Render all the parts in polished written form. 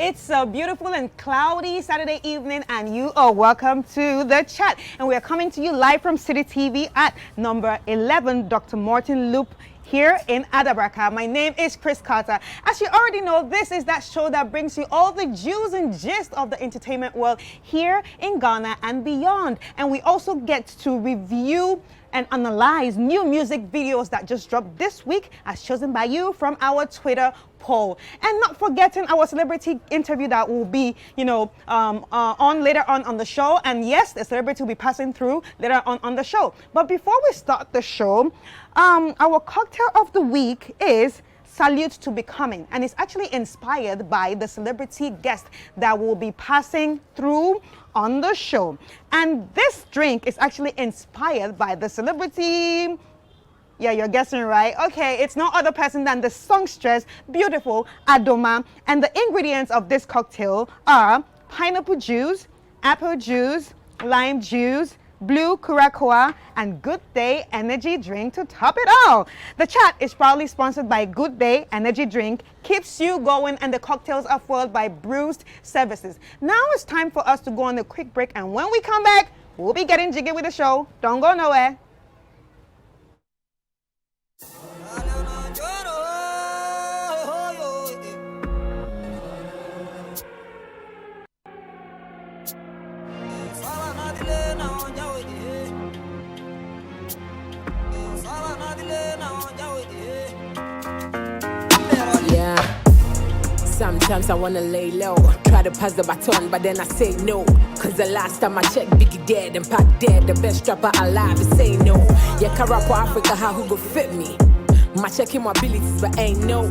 It's a beautiful and cloudy Saturday evening, and you are welcome to The Chat. And we are coming to you live from City TV at number 11 Dr. Martin Loop here in Adabraka. My name is Chris Carter. As you already know, this is that show that brings you all the juice and gist of the entertainment world here in Ghana and beyond. And we also get to review and analyze new music videos that just dropped this week as chosen by you from our Twitter poll. And not forgetting our celebrity interview that will be, on later on the show. And yes, the celebrity will be passing through later on the show. But before we start the show, our cocktail of the week is Salute to Becoming, and it's actually inspired by the celebrity guest that will be passing through on the show. And this drink is actually inspired by the celebrity. Yeah, you're guessing right. Okay, it's no other person than the songstress, beautiful Adoma. And the ingredients of this cocktail are pineapple juice, apple juice, lime juice, blue Curacoa, and Good Day Energy Drink to top it all. The Chat is proudly sponsored by Good Day Energy Drink, keeps you going, and the cocktails are foiled by Bruised Services. Now it's time for us to go on a quick break, and when we come back, we'll be getting jiggy with the show. Don't go nowhere. Sometimes I wanna lay low, try to pass the baton, but then I say no. Cause the last time I checked, Biggie dead and Pac dead, the best rapper alive is say no. Yeah, can rap for Africa, how who go fit me? My checking my abilities, but ain't no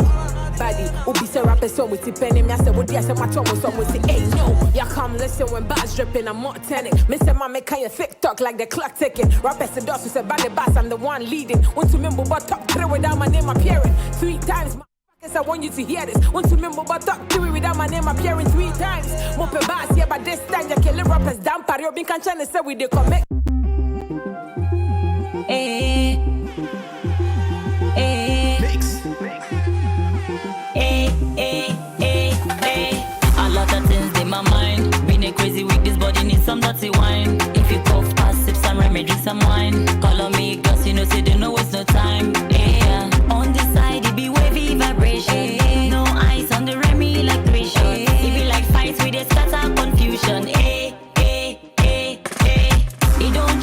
body. Ubi say rappers song with the penny, me I say what I say my tongue with song with the ain't no. Yeah, come listen when bars dripping, I'm not telling. Me say my make kind of thick talk like the clock ticking. Rappers the dogs who say bad the bass, I'm the one leading. Want to remember but talk through without my name appearing 3 times. Guess I want you to hear this. Want to remember but talk to me without my name appearing 3 times. Mope bass, yeah, but this time you're killing rappers down. Pario bin can channel say we dey commit. Hey, hey, mix. Hey, hey, hey, hey. A lot of things in my mind. Been a crazy week, this body needs some dirty wine. If you cough, pass, sip some rum, drink some wine. Call on me, cause you know, say they know waste no time. Yeah, on this side, it be wavy vibration. No ice on the Remy like 3 shots. It be like fights with a scatter confusion. Hey, hey, hey, hey. It don't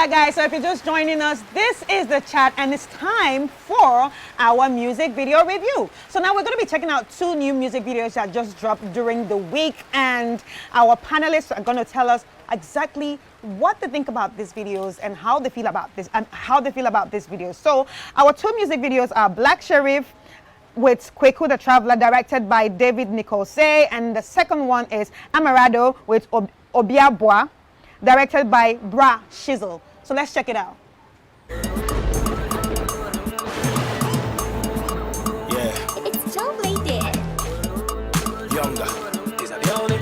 right, guys, so if you're just joining us, this is The Chat, and it's time for our music video review. So now we're going to be checking out 2 new music videos that just dropped during the week, and our panelists are going to tell us exactly what they think about these videos and how they feel about this video. So our 2 music videos are Black Sherif with Kweku the Traveler, directed by David Nicholsay, and the second one is Amarado with Obiabwa, directed by Bra Shizzle. So let's check it out. Yeah. It's Joe Bladed. Younger. Is that the only?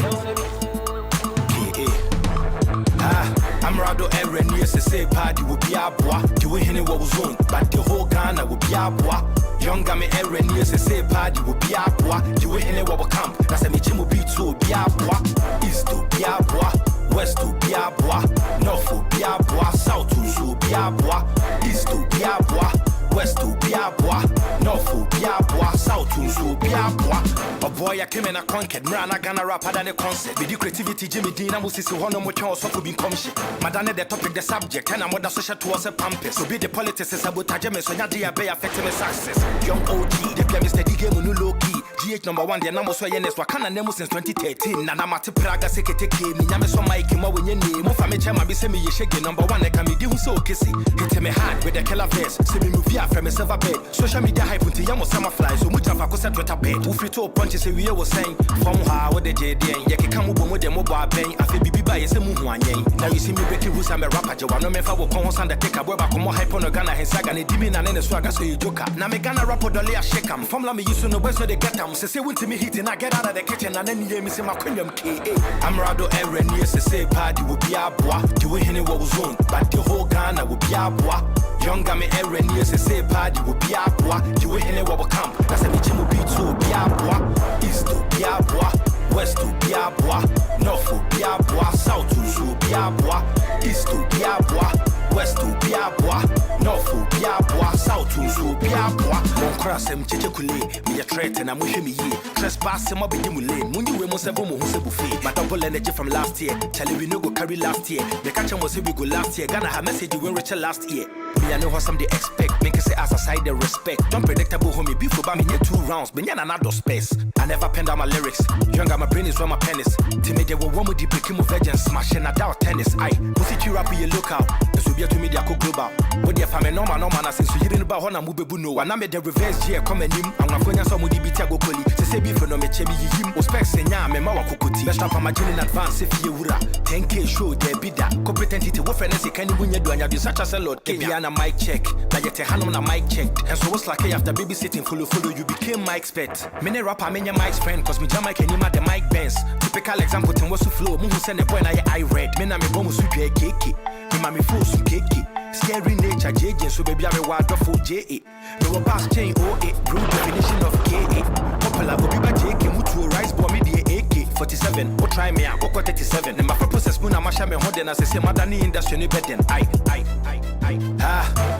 I'm Rado Aaron, yes, say party will be a boy. You ain't what was on, but the whole Ghana will be a boy. Younger me Aaron, yes, say party will be a boy. You ain't what will come. That's a Michim will be to be a boy. East to be a boy. West to be a boy. North to be a boy. South to be a boy. East to be a boy. West to be a boy. North to be a boy. South to be a boy. A boy, I came in a conquered. Mrana Ghana rapper than a concert. With the creativity, Jimmy Dean, and Moses, one of my chance of being commission. Madame, the topic, the subject, and I'm what the social towards a pampas. So be the politics, sabotage, so not the bay affecting my success. Young OG, the pianist, the game, no low key. GH number 1, the number so yenes, Wakana Nemo since 2013. And I'm at Praga, Sekete, Namaso Mike, when you name, Mufamicha, be semi shaggy number 1, I can be doing so kissy. Hit me hard with the killer face, semi movie from a silver bed. Social media hype until Yamo summer flies, so much of a cosa to a bed. Who fit to punches, we was saying, from how the JD, Yaki come up with the mobile bank, I feel BB by a semu. Now you see me breaking rules, I'm a rapper, Joanna Mefa will come on the take a web, I come on hype on a Ghana, and Sagan, and Dimin and then swagger, so you joker. Now me Ghana rapper, Dolly, I shake them. From Lamy, you soon know where they get them. Say, when to me hitting, I get out of the kitchen, and then you miss my queen, K.A. I'm Rado Aaron, yes, to say party will be a boy. You ain't what was on, but the whole Ghana will be a boy. Younger me Aaron, yes, to say party will be a boy. You ain't what will come. That's a bitch will be to be a boy. East to be a boy. West to be a boy. North to be a boy. South to be a boy. East to be a boy. West to be a boy. North to be a boy. South to be a boy. Don't cross him, Chichekule. Me a threat and I'm with him. Trespass him up in him lane. When you were most of them who said buffet. My double energy from last year. Charlie, we no go carry last year. The catcher was here we go last year. Gonna have message you were richer last year. Me, I know what some they expect. Make it say as a side the respect. Don't predictable homie. Before by me near 2 rounds. But yeah, another space. I never penned out my lyrics. Younger, my brain is where my pen is. Timid, they will want me to break him of virgin smashing a doubt tennis. I pussy you rap you look out. This will be to media co global. With your family, no man, since you didn't about Hona Mubebuno. And I made the reverse year come and him. I'm not going to some would be Tiago Coli. To say before no me chemi him. Respect Senya, me Mawa Kukuti. Best up on my in advance if you wura. 10K show, there be that. Corporate entity, what friends can you win your do and you such as a lot. Kebiana mic check. Like you hand on a mic check. And so what's like after babysitting follow, you became my expert. Many rapper, many Mike's friend, cause me Jamaica and him at the mic bench. Typical example, to what's flow. Muhu send a point I read. Men I'm a bomb super cake. Me full some cake. Scary nature, JJ, so baby, I'm a water for JA. No pass chain, OA, rude definition of KA. Popular, go be by JK, Mutu, rice, bomb, media, AK, 47. Or try me, I go 37. And my process, Muna, Masha, me, Hoden, as I say, Madani industry, new bed, then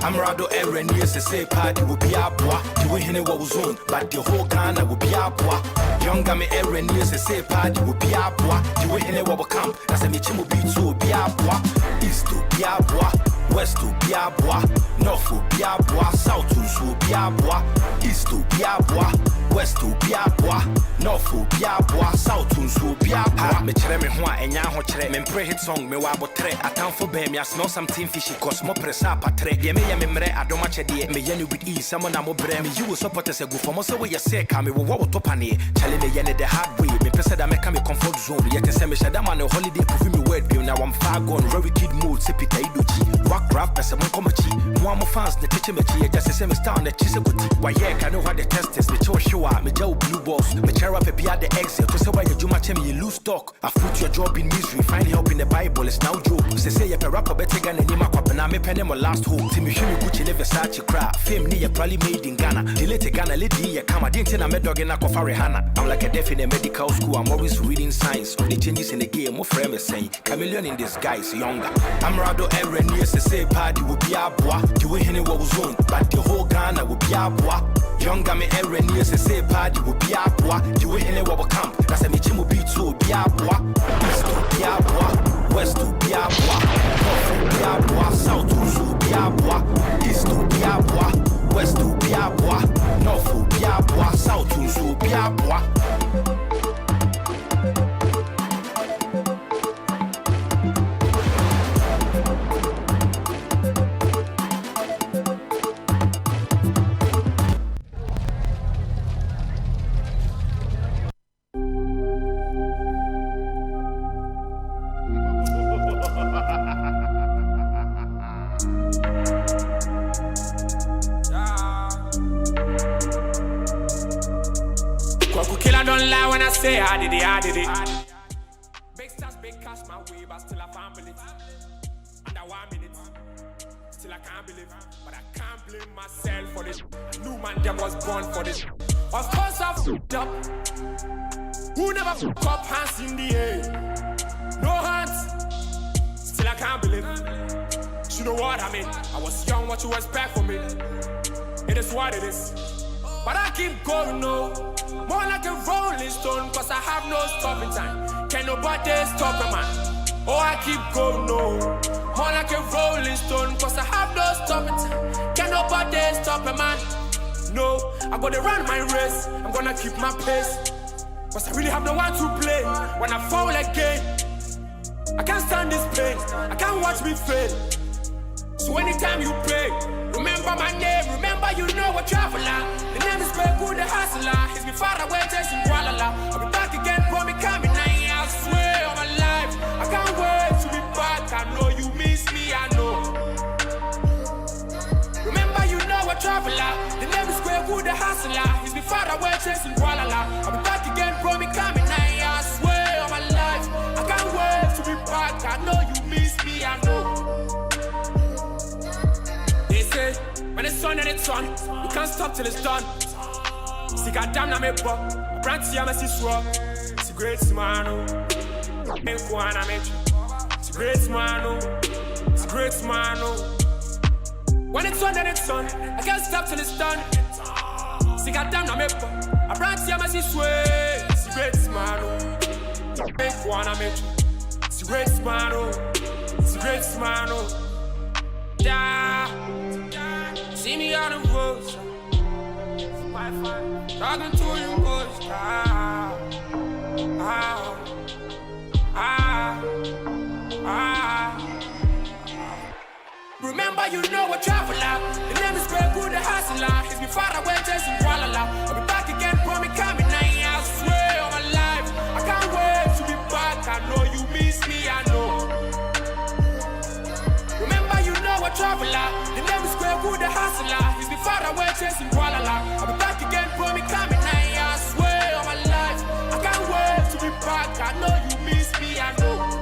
I'm Rado Aaron, yes, to say party will be a boy. You ain't what was on, but the whole Ghana will be a boy. Younger me Aaron, yes, to say party will be a boy. You ain't what will come. That's a Michim will be to be a boy. East to be a boy. West to be a boy. North to be a boy. South to be a boy. East to be a boy. West to be a boy. North to be a boy. South to be a boy. Me chere me hoa enya ho chere. Me pray hit song me wa botre. Atam for be me I smell something fishy cause mo pressa patre. Ye me mre adoma chede. Me yenu with ease someone am obre. Me you support us a go for mo say we ye say ka me wo wo to pane. Chale me yene the hard way. Me pesa da me ka me comfort zone. Ye can say me shada man holiday prove me word be now I'm far gone. Very kid mode sepita idochi. Rock rap pesa mo komachi. Mo am fans ne teach me chi. Just say me star na chisebuti. Why ye can know how the test is. Me cho show me jaw blue balls. Me cheer up be at the exit. To say why you juma chemi you lose stock. I put your job in misery. Find help in the Bible. It's now joke. Say you rapper better than any ma kwap na me penny my last hope. Timmy Shimi Gucci never Versace crap. Fame near probably made in Ghana. Delete Ghana lady ya come. I didn't tell me dog in a coffee Hannah. I'm like a deaf in a medical school. I'm always reading science. Only changes in the game. More frame is saying chameleon in disguise younger. I'm Rado Aaron, yes, to say party will be a boy. You ain't what was on, but the whole Ghana will be a boy. Younger me Aaron, yes, to say party will be a boy. You ain't what will come. That's a Michim will be to be a boy. East to be a boy. West to be a boy. North to be a boy. South be a boy. Killer don't lie when I say I did it. Big stars, big cash my way, but still I can't believe. Under 1 minute, still I can't believe. But I can't blame myself for this. I knew man them was born for this. Of course I f***ed up. Who never f***ed up, hands in the air? No hands, still I can't believe. You know what I mean? I was young, what you expect from me? It is what it is. But I keep going, no. More like a rolling stone, cause I have no stopping time. Can nobody stop a man? Oh, I keep going, no. More like a rolling stone, cause I have no stopping time. Can nobody stop a man? No, I'm gonna run my race, I'm gonna keep my pace. Cause I really have no one to play. When I fall again, I can't stand this pain, I can't watch me fail. So anytime you pray, remember my name, remember you know a traveler. The name is Beku the hustler. He's been far away chasing Kuala. I'll be back again, for me coming now. I swear on my life, I can't wait to be back. I know you miss me, I know. Remember you know a traveler. The name is Beku the hustler. He's been far away chasing Kuala. I'll be back again, for me coming now. I swear on my life, I can't wait to be back. I know you miss me, I know. When it's on and it's on, we can't stop till it's done. See, goddamn, na me pop. Brand see, I'm a siswa. It's a great man, oh. Make one, I make you. It's a great man, oh. It's a great man, oh. When it's on and it's on, I can't stop till it's done. See, goddamn, na me pop. Brand see, I'm a siswa. It's a great man, oh. Make one, I make you. It's a great man, oh. It's a great man, oh. Yeah. See me on the road, talking to you boys. Remember you know a traveler. The name is Beku the hustler. He's been far away chasing Kuala. I'll be back again, for me coming now. I swear on my life, I can't wait to be back. I know you miss me, I know. Remember you know a traveler. The name is Beku the hustler. He's been far away chasing Kuala. I'll be back again, for me coming now. I swear on my life, I can't wait to be back. I know you miss me, I know.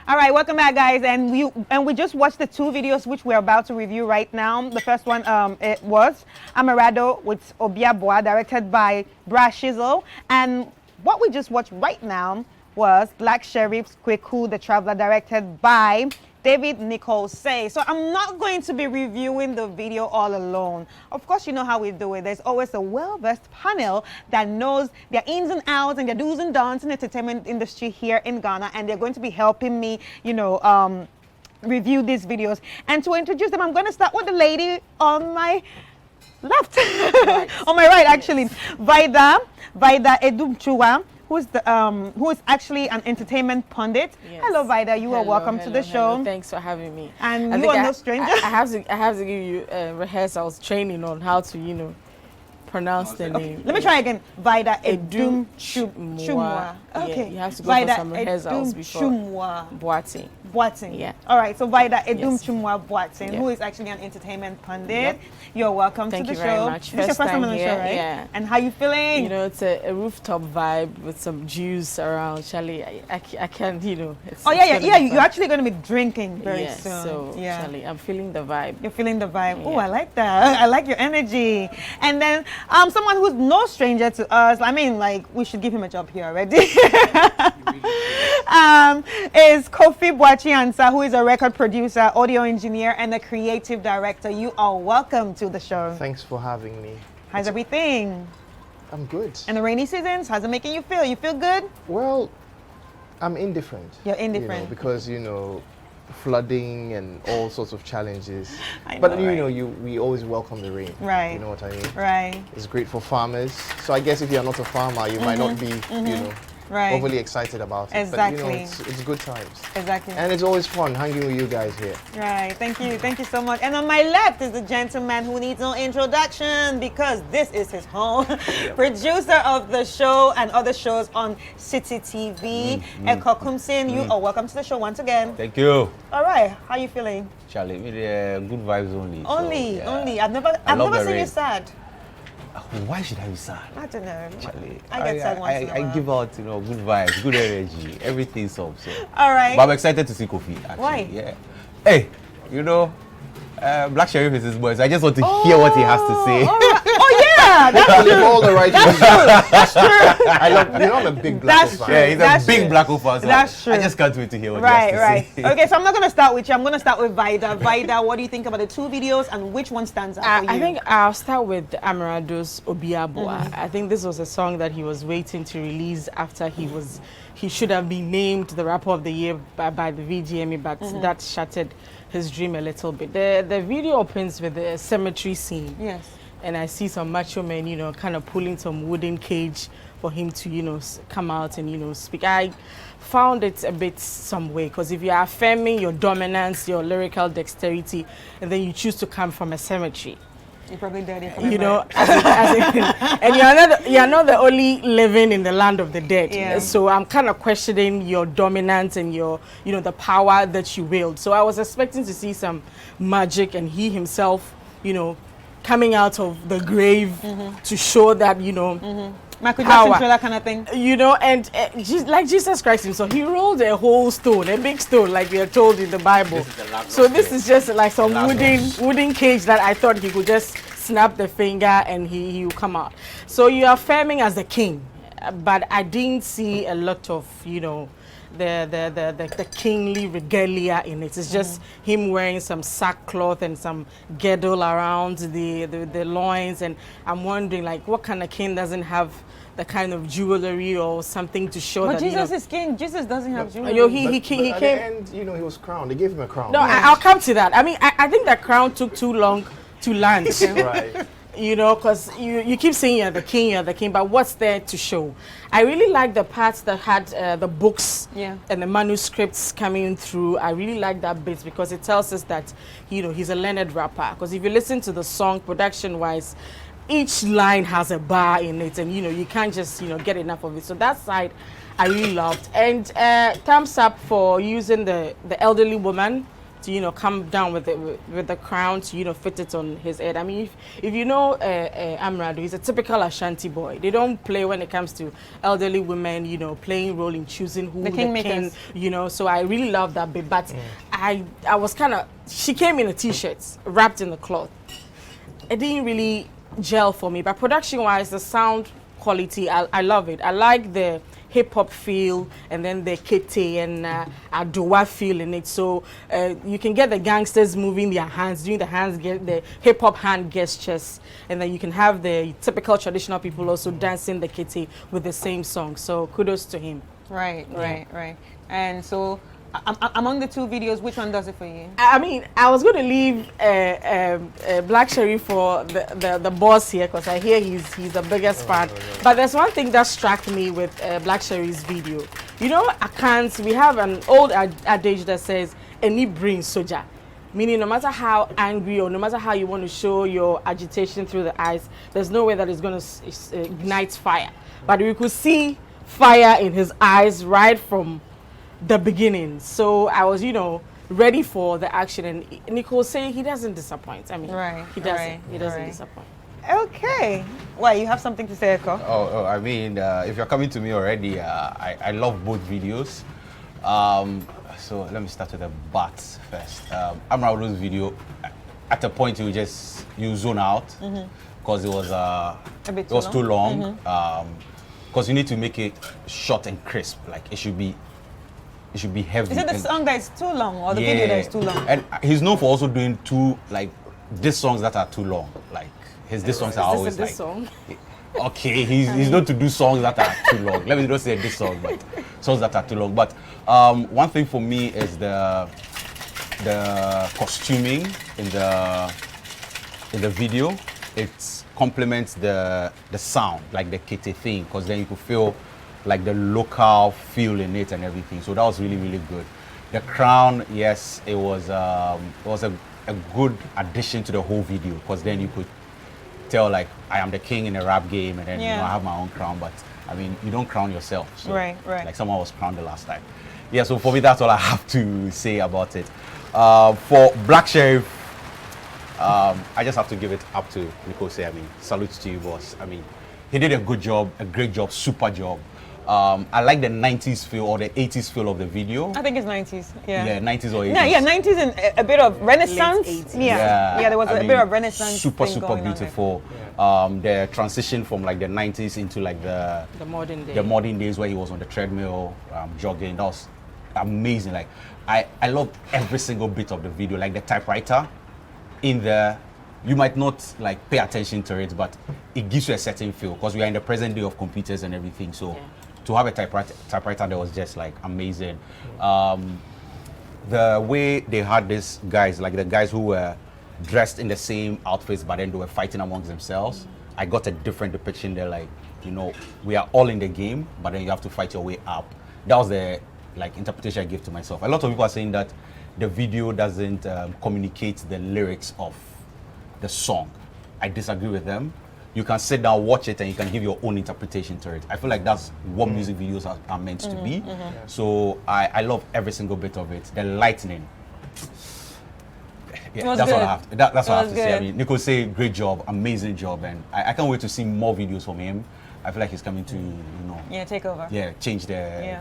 All right, welcome back, guys, and we just watched the two videos which we're about to review right now. The first one, it was Amarado with Obiaboa, directed by Bra Shizzle, and what we just watched right now was Black Sheriff's Kweku the Traveler, directed by David Nichols Say. So I'm not going to be reviewing the video all alone. Of course, you know how we do it. There's always a well-versed panel that knows their ins and outs and their do's and don'ts in the entertainment industry here in Ghana, and they're going to be helping me, you know, review these videos. And to introduce them, I'm going to start with the lady on my left, right. On my right, actually, Vida Edumchua, who is actually an entertainment pundit. Yes. Hello, Vida. You are welcome to the show. Hello. Thanks for having me. And you are no stranger. I have to give you rehearsals training on how to, you know, pronounce the name. Let me try again. Vida Edumchua. Okay. Yeah, you have to go Vida for some rehearsals before Chumwa Boating. Boating. Yeah. All right. So Vida Edum Yes. Chumwa Boating, Yeah. who is actually an entertainment pundit. Yep. You're welcome Thank to the you very show. much. This is your first time on the here, show, right? yeah. And how you feeling? You know, it's a rooftop vibe with some juice around. Charlie, I can't, you know. It's, Oh it's yeah, yeah, gonna yeah. be You're fun. actually going to be drinking very Yeah, soon. so yeah. Charlie, I'm feeling the vibe. You're feeling the vibe. Oh, Yeah. I like that. I like your energy. And then someone who's no stranger to us. I mean, like, we should give him a job here already. Is Kofi Boachi-Ansah, who is a record producer, audio engineer, and a creative director. You are welcome to the show. Thanks for having me. How's everything? I'm good. And the rainy seasons, how's it making you feel? You feel good? Well, I'm indifferent. You're you know, indifferent. because flooding and all sorts of challenges. I But know, right? we always welcome the rain. Right. You know what I mean? Right, It's great for farmers. So I guess if you're not a farmer, you might not be, right. overly excited about it. But Exactly. it's good times. Exactly. And it's always fun hanging with you guys here. Right, thank you so much. And on my left is the gentleman who needs no introduction because this is his home. Producer of the show and other shows on City TV. Eko Kumsin, you are welcome to the show once again. Thank you, All right, how you feeling? Charlie. With good vibes only. Only, so, yeah. only. I've never love the seen you rain. sad. Why should I be sad? I don't know. Charlie, I get sad once in a I while. give out, good vibes, good energy, everything's up. So, All right. but I'm excited to see Kofi. Actually, Why? Yeah. Hey, Black Sheriff is his boy, so I just want to hear what he has to say. All right. Oh yeah, that's You live all the right reasons. that's true. I love, I'm a big black That's fan. true. Yeah, he's That's a big true. Black fan. So That's I true. just can't wait to hear what Right, he right. has to say. Okay, so I'm not going to start with you. I'm going to start with Vida. Vida, what do you think about the two videos and which one stands out for you? I think I'll start with Amarado's Obiaboa. I think this was a song that he was waiting to release after he should have been named the Rapper of the Year by the VGMA, but that shattered his dream a little bit. The video opens with the cemetery scene. Yes. And I see some macho men, kind of pulling some wooden cage for him to, come out and, speak. I found it a bit some way, because if you are affirming your dominance, your lyrical dexterity, and then you choose to come from a cemetery, You probably did it. and you're not the only living in the land of the dead. Yeah. So I'm kind of questioning your dominance and your, the power that you wield. So I was expecting to see some magic and he himself, coming out of the grave to show that, Michael power. Jackson thriller kind of thing. And like Jesus Christ himself, he rolled a whole stone, a big stone, like we are told in the Bible. So this is just like some wooden cage that I thought he could just snap the finger and he will come out. So you are affirming as the king, but I didn't see a lot of, the kingly regalia in it. It's just him wearing some sackcloth and some girdle around the loins, and I'm wondering, like, what kind of king doesn't have the kind of jewelry or something to show But that Jesus is king. Jesus doesn't have jewelry. he But came. at the end, he was crowned. They gave him a crown. No, I'll come to that. I mean, I think the crown took too long to land. Right. Because you keep saying you're the king, but what's there to show? I really like the parts that had the books and the manuscripts coming through. I really like that bit because it tells us that, he's a learned rapper. Because if you listen to the song production-wise, each line has a bar in it, and you can't just get enough of it. So that side I really loved. And thumbs up for using the elderly woman to come down with the crown to fit it on his head. I mean, if you know Amrado, he's a typical Ashanti boy. They don't play when it comes to elderly women, playing role in choosing who The kingmakers. king. So I really love that bit. But I was she came in a t-shirt wrapped in the cloth. It didn't really gel for me, but production-wise, the sound quality, I love it. I like the hip-hop feel and then the kete and adowa feel in it. So you can get the gangsters moving their hands, doing the hip-hop hand gestures, and then you can have the typical traditional people also dancing the kete with the same song. So kudos to him. Right. And so, among the two videos, which one does it for you? I mean, I was going to leave Black Sheriff for the boss here because I hear he's the biggest fan. But there's one thing that struck me with Black Sheriff's video. We have an old adage that says, "Any brain soldier," meaning no matter how angry or no matter how you want to show your agitation through the eyes, there's no way that it's going to ignite fire. But we could see fire in his eyes right from the beginning. So I was, you know, ready for the action. And Nicole say he doesn't disappoint. I mean, he doesn't. He doesn't disappoint. Okay. Well, you have something to say, Eko? I mean, if you're coming to me already, I love both videos. So let me start with the bats first. Amrao's video, at a point you zone out because it was too long. Because you need to make it short and crisp. Like it should be heavy. Is it the song that is too long or the video that is too long? And he's known for also doing these songs that are too long. Like these songs are always like. Song? Okay, he's known to do songs that are too long. Let me not say this song, but songs that are too long. But one thing for me is the costuming in the video. It complements the sound, like the Kete thing, because then you could feel like the local feel in it and everything. So that was really, really good. The crown, yes, it was a good addition to the whole video, because then you could tell like I am the king in a rap game, and then you know, I have my own crown. But I mean, you don't crown yourself. So, right. Like someone was crowned the last time. Yeah. So for me, that's all I have to say about it. For Black Sheriff, I just have to give it up to Nicole. I mean, salute to you, boss. I mean, he did a good job, a great job, super job. I like the 90s feel or the 80s feel of the video. I think it's 90s. Yeah, 90s or 80s. Yeah, 90s and a bit of Renaissance. Yeah, there was a bit of Renaissance. Super beautiful. The transition from like the 90s into like the modern days where he was on the treadmill jogging. That was amazing. Like I love every single bit of the video. Like the typewriter in there. You might not like pay attention to it, but it gives you a certain feel because we are in the present day of computers and everything. So to have a typewriter that was just like amazing. The way they had these guys, like the guys who were dressed in the same outfits, but then they were fighting amongst themselves. I got a different depiction there. Like, you know, we are all in the game, but then you have to fight your way up. That was the like interpretation I gave to myself. A lot of people are saying that the video doesn't communicate the lyrics of the song. I disagree with them. You can sit down, watch it, and you can give your own interpretation to it. I feel like that's what music videos are meant to be. So I love every single bit of it. The lightning. Yeah, that's what I have. That's what I have to say. I mean, Nicole say great job, amazing job, and I can't wait to see more videos from him. I feel like he's coming to, you know, take over. Yeah, change the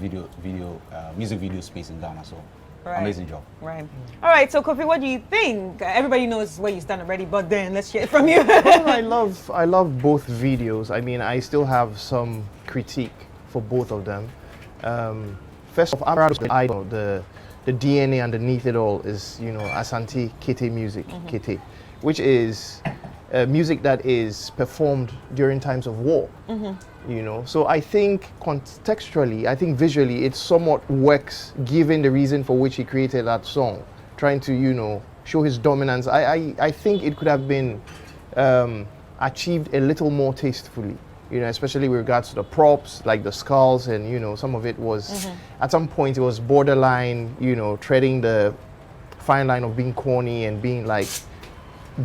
music video space in Ghana. So. Right. Amazing job. Right. All right. So, Kofi, what do you think? Everybody knows where you stand already, but then let's hear it from you. I love both videos. I mean, I still have some critique for both of them. First off, the DNA underneath it all is, you know, Asante Kete music, Kete, which is music that is performed during times of war. You know, so I think contextually, I think visually, it somewhat works given the reason for which he created that song, trying to, you know, show his dominance. I think it could have been achieved a little more tastefully, you know, especially with regards to the props, like the skulls, and, you know, some of it was, at some point it was borderline, you know, treading the fine line of being corny and being like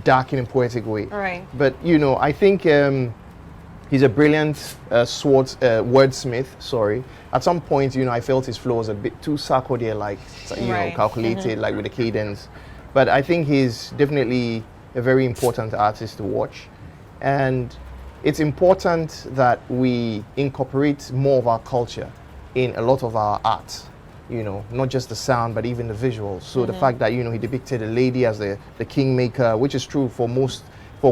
dark in a poetic way. Right. But, you know, I think he's a brilliant wordsmith, sorry. At some point, you know, I felt his flow was a bit too Sarkodie-like, you know, calculated, like with the cadence. But I think he's definitely a very important artist to watch. And it's important that we incorporate more of our culture in a lot of our art, you know, not just the sound, but even the visuals. So the fact that, you know, he depicted a lady as the kingmaker, which is true for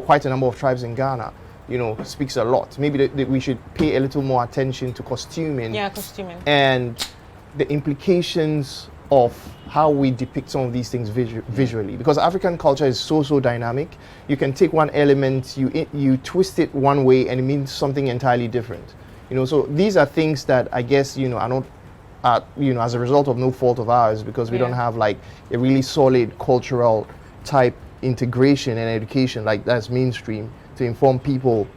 quite a number of tribes in Ghana, you know, speaks a lot. Maybe we should pay a little more attention to costuming. Yeah, costuming. And the implications of how we depict some of these things visually. Because African culture is so dynamic. You can take one element, you twist it one way, and it means something entirely different. You know, so these are things that I guess, you know, are not, you know, as a result of no fault of ours, because we don't have like a really solid cultural type integration and education like that's mainstream to inform people,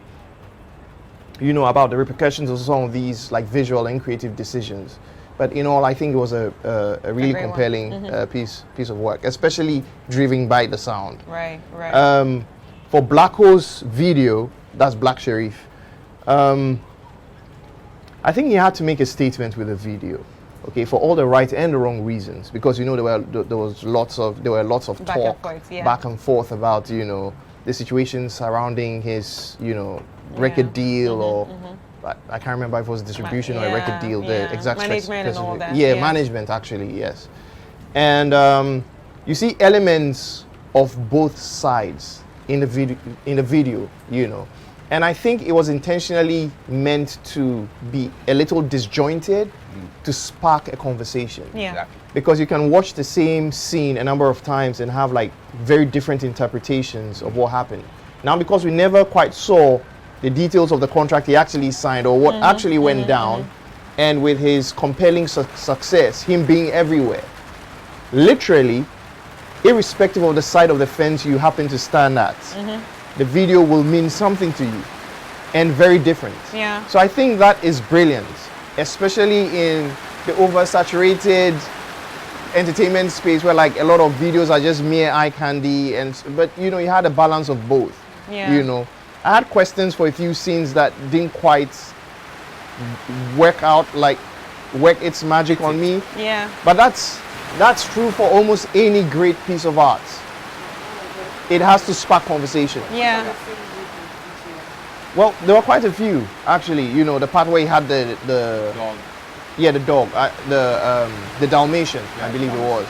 you know, about the repercussions of some of these like visual and creative decisions. But in all, I think it was a really compelling piece of work, especially driven by the sound. Right. For Blacko's video, that's Black Sheriff, I I think he had to make a statement with the video, okay, for all the right and the wrong reasons, because there were lots of Back and talk forth, yeah. back and forth about the situation surrounding his record deal or I can't remember if it was distribution or a record deal. The exact management and all that. Yeah, management actually, yes. And you see elements of both sides in the video, and I think it was intentionally meant to be a little disjointed to spark a conversation. Yeah. Exactly. Because you can watch the same scene a number of times and have like very different interpretations of what happened. Now, because we never quite saw the details of the contract he actually signed or what actually went down, and with his compelling success, him being everywhere, literally, irrespective of the side of the fence you happen to stand at, the video will mean something to you and very different. Yeah. So I think that is brilliant, especially in the oversaturated entertainment space where like a lot of videos are just mere eye candy, but you had a balance of both. Yeah. I had questions for a few scenes that didn't quite work its magic on me. Yeah. But that's true for almost any great piece of art. It has to spark conversation. Yeah. Well, there were quite a few actually. The part where he had the Dog. yeah, the dog, the Dalmatian, I believe it was,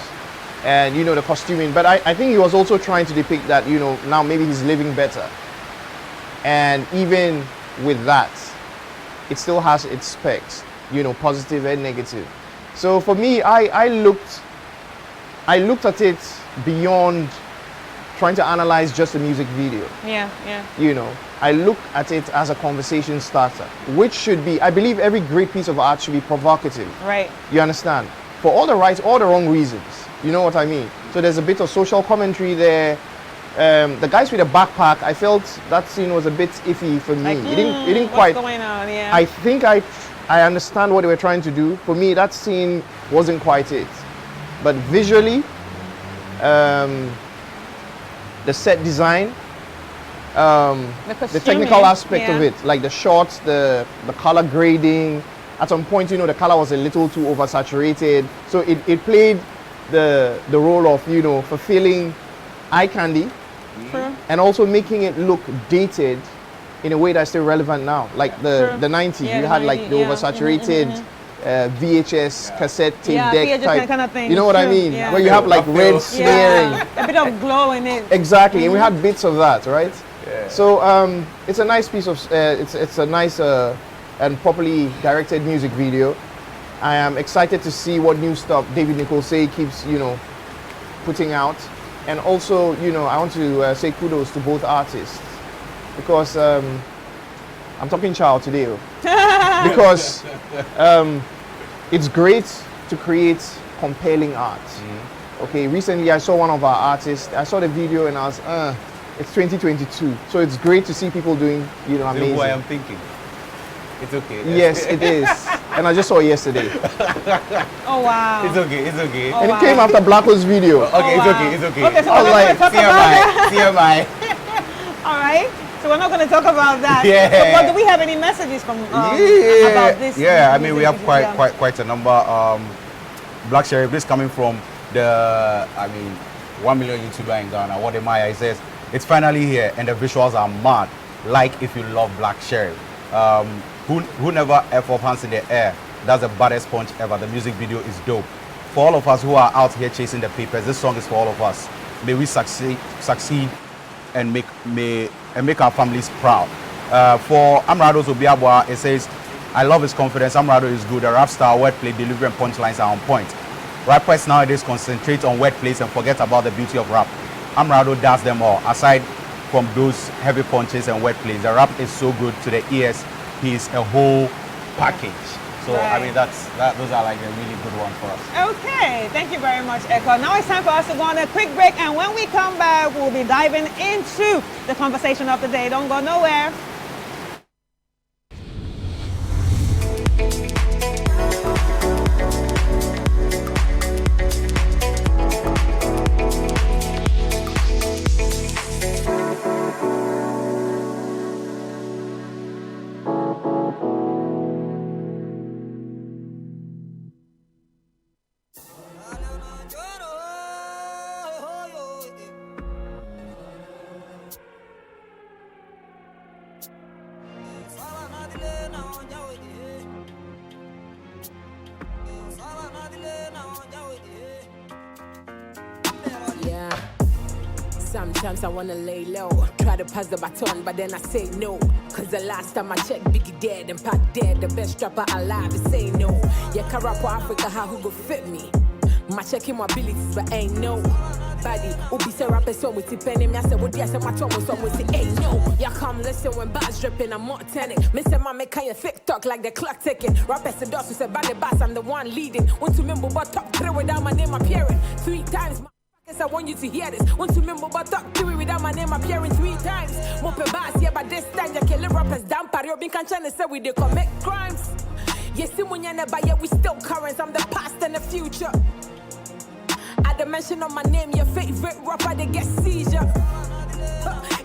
and the costuming. But I think he was also trying to depict that now maybe he's living better, and even with that, it still has its specs, positive and negative. So for me, I looked at it beyond trying to analyze just a music video. Yeah, yeah. I look at it as a conversation starter, which should be, I believe every great piece of art should be provocative. Right. You understand? For all the right, all the wrong reasons. You know what I mean? So there's a bit of social commentary there. The guys with the backpack, I felt that scene was a bit iffy for me. Like, it didn't what's quite. going on? Yeah. I think I understand what they were trying to do. For me, that scene wasn't quite it. But visually, the set design, the technical aspect of it, like the shots, the color grading. At some point, the color was a little too oversaturated. So it played the role of, fulfilling eye candy and also making it look dated in a way that's still relevant now. Like the 90s, Yeah, you had like the oversaturated VHS cassette tape deck VHS type. kind of thing. You know what I mean? Yeah. Where you have like red smearing. A bit of glow in it. Exactly, and we had bits of that, right? Yeah. So it's a nice piece of, it's a nice and properly directed music video. I am excited to see what new stuff David Nicholson keeps, putting out. And also, I want to say kudos to both artists because I'm talking child today. Because it's great to create compelling art. Okay, recently I saw one of our artists, I saw the video and I was, it's 2022. So it's great to see people doing, amazing. Who I am thinking. It's okay. Yes, it is. And I just saw it yesterday. Oh, wow. It's okay, it's okay. Oh, And wow. it came after Blacko's video. Okay, wow. it's okay, it's okay. Okay, so I we're was not like, going to talk about that. TMI. All right. So we're not going to talk about that. Yeah. So, but do we have any messages from about this? Yeah, I mean, we have music video? quite a number. Black Sheriff, this coming from the, 1 million YouTuber in Ghana. What am I? He says, it's finally here and the visuals are mad. Like if you love Black Sheriff. Who never F up hands in the air? That's the baddest punch ever. The music video is dope. For all of us who are out here chasing the papers, this song is for all of us. May we succeed and make our families proud. For Amrado Zobiabwa, it says, I love his confidence. Amrado is good. The rap style, wordplay, delivery, and punchlines are on point. Rappers nowadays concentrate on wordplays and forget about the beauty of rap. Amrado does them all. Aside from those heavy punches and wordplays, the rap is so good to the ears. He's a whole package. So I mean, those are like a really good one for us. Okay, thank you very much, Echo. Now it's time for us to go on a quick break, and when we come back, we'll be diving into the conversation of the day. Don't go nowhere. Sometimes I wanna lay low, try to pass the baton, but then I say no. Cause the last time I checked, Biggie dead and Pac dead. The best rapper alive is say no. Yeah, can rap for Africa, how who go fit me? My checking my abilities, but ain't no body. Ubi say rapper song with the penny. Me I say, what do I say? My tongue was song with the ain't no. Yeah, come listen when bars dripping, I'm not telling. Me say, man, make kind of thick talk like the clock ticking. Rapper said, Doss, say, Bally Bass, I'm the one leading. Want to remember, but top 3 without my name appearing 3 times. I want you to hear this. Want to remember, but talk to me without my name appearing 3 times. Mope bass, yeah, but this time you kill rappers down. Pario been can say we they commit crimes. Yes, see when you never, yeah, we still currents. I'm the past and the future. At the mention of my name, your favorite rapper, they get seizure.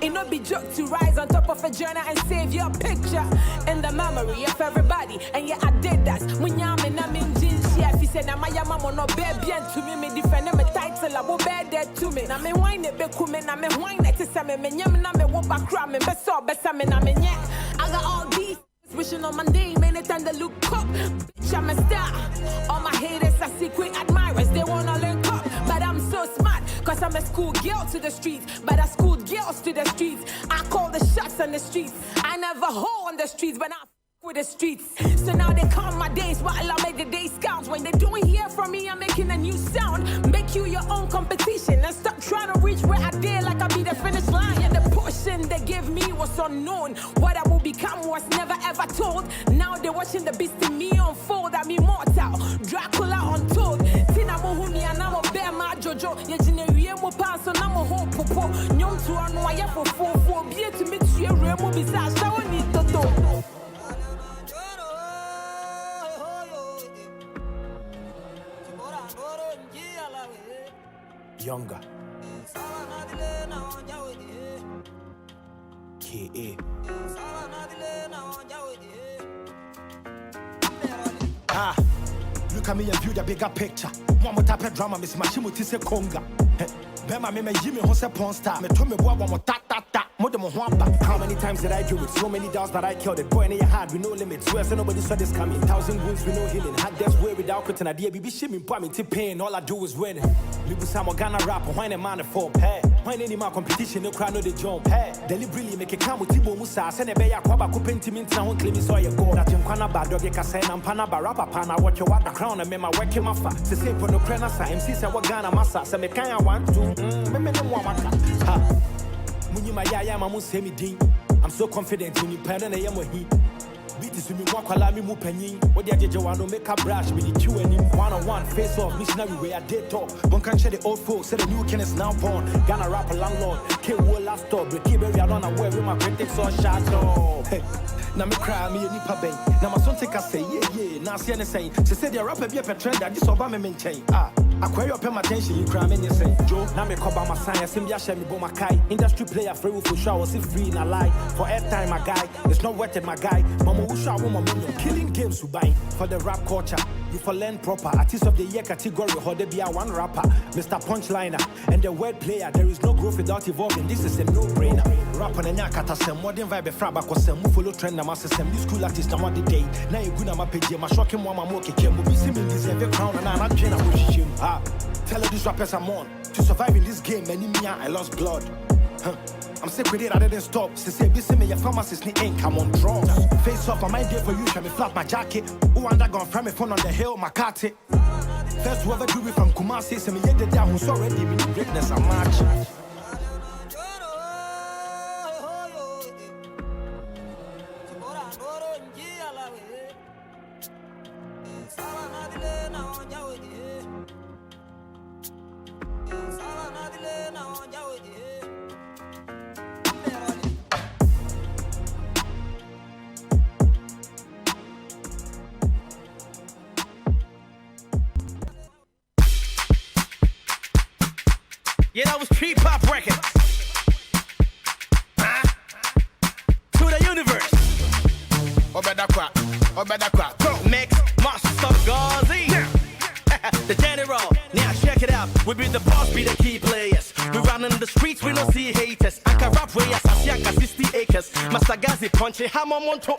It not be joke to rise on top of a journey and save your picture in the memory of everybody. And yeah, I did that. When I'm in jeans, yeah, if you say, my mama no baby to me defend my title, I will bear that to me. Now me wine it be coming, now me wine it to me, na me walk back cram, me best so best I got all these wishing on my name anytime they look up. Bitch, I'm a star. All my haters are secret admirers, they wanna link up. But I'm so smart, cause I'm a school girl to the streets. But I school girls to the streets. I call the shots on the streets. I never hoe on the streets, but I with the streets. So now they count my days while I make the days count. When they don't hear from me, I'm making a new sound. Make you your own competition and stop trying to reach where I did like I be the finish line. Yeah, the portion they gave me was unknown. What I will become was never ever told. Now they're watching the beast in me unfold. I'm immortal, Dracula untold. Tina Mohuni and I'm a bear my Jojo. Yeah, Generia mo pass on I'm a whole popo. Nyom to anwaya for 4 be to meet you a remo besides shower need to do. Younger. K.A. Look at me and view the bigger picture. One more type of drama, Miss Mashimuti se conga. Bema me Jimmy Jose porn star. Me told me one more ta. How many times did I do it? So many doubts, but I killed it. Boy, in your heart, with no limits. Swear so nobody saw this coming. 1,000 wounds with no healing. Had this way without quitting. I did be shimming, but me pain. All I do is win. Me be some Ghana rapper, why a man a form? Hey, why any more competition? No crowd, no the jump. Hey, deliberately make a come with Tibo Musa. Send a bay a quaba, coupin timid, sound claim me saw your go. That in Panaba, dog, a say, and Panaba, rapper, pana, watch your water crown, and me my work in my fat. To say, for no crenasa, MC, say, what Ghana massa, say, me kind of want to. Me no one. I'm so confident in you, pen and I am he. Beat is me walk allow me penny. What the other one make a brush with the two and him 1-on-1 face off missionary way I did talk. One can share the old folks, say the new ken is now born. Ghana rapper landlord, K-Wool last stop, but keep every alone aware with my critics or shadow. Hey, now me cry me a nipa bang. Now my son take a say, yeah, now see anything. She said the rapper be a trend that this Obama maintain. I query up my attention, you cry me and say, Joe, now me cover my science, and Yasha me my kai. Industry player free with showers, if free in a lie. For airtime, my guy, it's not worth it, my guy. Mama Usha woman, killing games who buy for the rap culture. You for learn proper. Artist of the year category, how they be a one rapper. Mr. Punchliner and the word player. There is no growth without evolving. This is a no-brainer. Rap on a nyakata sem, modern vibe fraba cause sem follow trend na master sem. This school artist na one the day. Now you good na my page, my shocking one more keke. Mo be simming deserve a crown and I'm not train I'm pushing. Tell all these rappers I'm on. To survive in this game, many me I lost blood. I'm sick with it, I didn't stop. She said, "This me your pharmacist need ink, I'm on drugs." Face off, I might there for you, show me flap my jacket. Who undergone from me phone on the hill, my cat. First whoever do it from Kumasi, say me yet the down who's already me greatness I'm marching. Yeah, that was Tree Pop Records. To the universe. Obedakwa. Mix, Master Gazi. The general. Now check it out. We be the boss, be the key players. We run in the streets, we don't see haters. I can rap way as I 60 acres. Master Gazi punching hammer monto.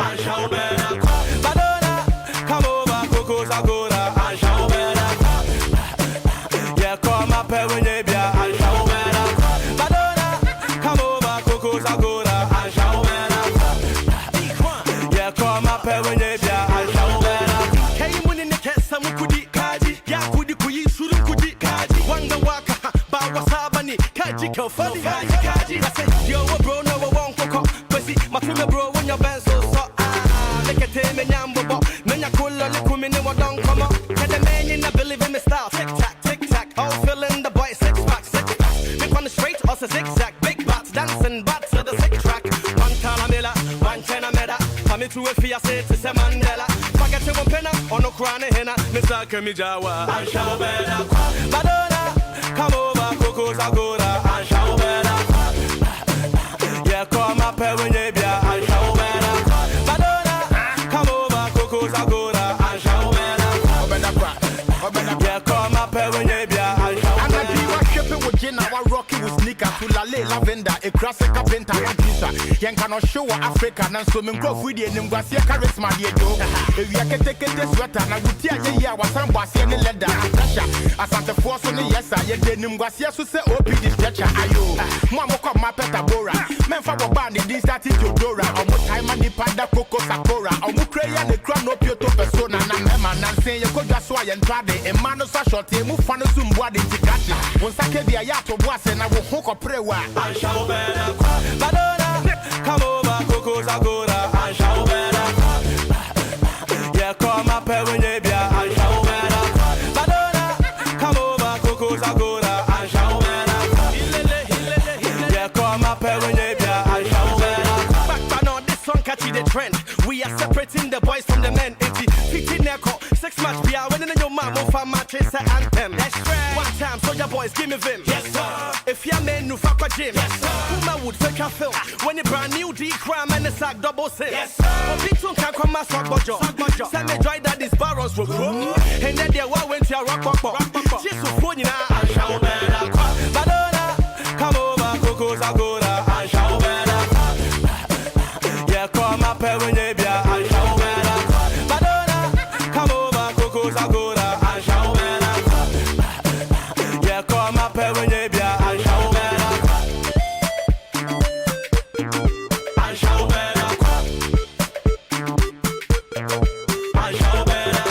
Badona, come over, Coco's Agora. Yeah, call my parent, yeah. Badona, magical, funny kaji. I say, yo, bro, no, I won't cook. Pussy, my female bro, when your band so make a tame and yambo. Men are cool, look who me never don't come up. Tell the man in the believe in me style. Tick tack, all feeling the boy 6 pack. Make one straight, also zigzag. Big bats dancing, bats to the 6 track. One Talamilla, one Chenameda. Come into a Fia, say to Mandela. Forget to one penna, on no crown and henna. Mr. Kamijawa, I shall better. Madonna, come over, Coco's Agora, I shall better. Yeah, come up here when you be, I shall better. Madonna, come over, Coco's Agora, I shall better. Yeah, come up here when you be, I shall better. Our rocky with sneaker to lale lavender, a classic carpenter, and pizza. Yan cannot show Africa, and swimming growth with the Nimbasia charisma. If you can take this sweater, and I would tell you, I was some bossy and leather and pressure. As at the force on the yes, I did Nimbasia to say, OP this stretcher. Ayo, Mamma come my petabora. Men for a band, it is that to Dora, or what time and the panda coco sakura, or Mukray and the crown of your persona, and Emma, and say you could just sway and try the Emmanuel short, move fun of some body to catch it. Once I can be a yacht of was and I will hook a prayer. I shall better. Madonna, come over, Coco's Agora, I shall better. Yeah, come up here when you be, I shall better. Madonna, come over, Coco's Agora, I shall better. Yeah, come up here when you be, I shall better. Back on this song catching the trend. We are separating the boys from the men. 15 echo, 6 match be out when your mom for matches anthem. That's right. One time, so your boys give me vim. Yes, sir. If you're men who fuck a gym, yes, sir. Puma would fake a film. When you brand new D crime and the sack double sim. Yes, sir. But big tune can't come my sock bojo. Send me dry that these barrels will grow. And then they went to a rock. Just so funny now, I shall better. Madonna, come over, Coco's Agora, I shall better. Yeah, come up here when you be, I shall better. Madonna, come over, Coco's Agora, I shall better. Yeah, come up here when you be, I shall better. I shall better. I shall better.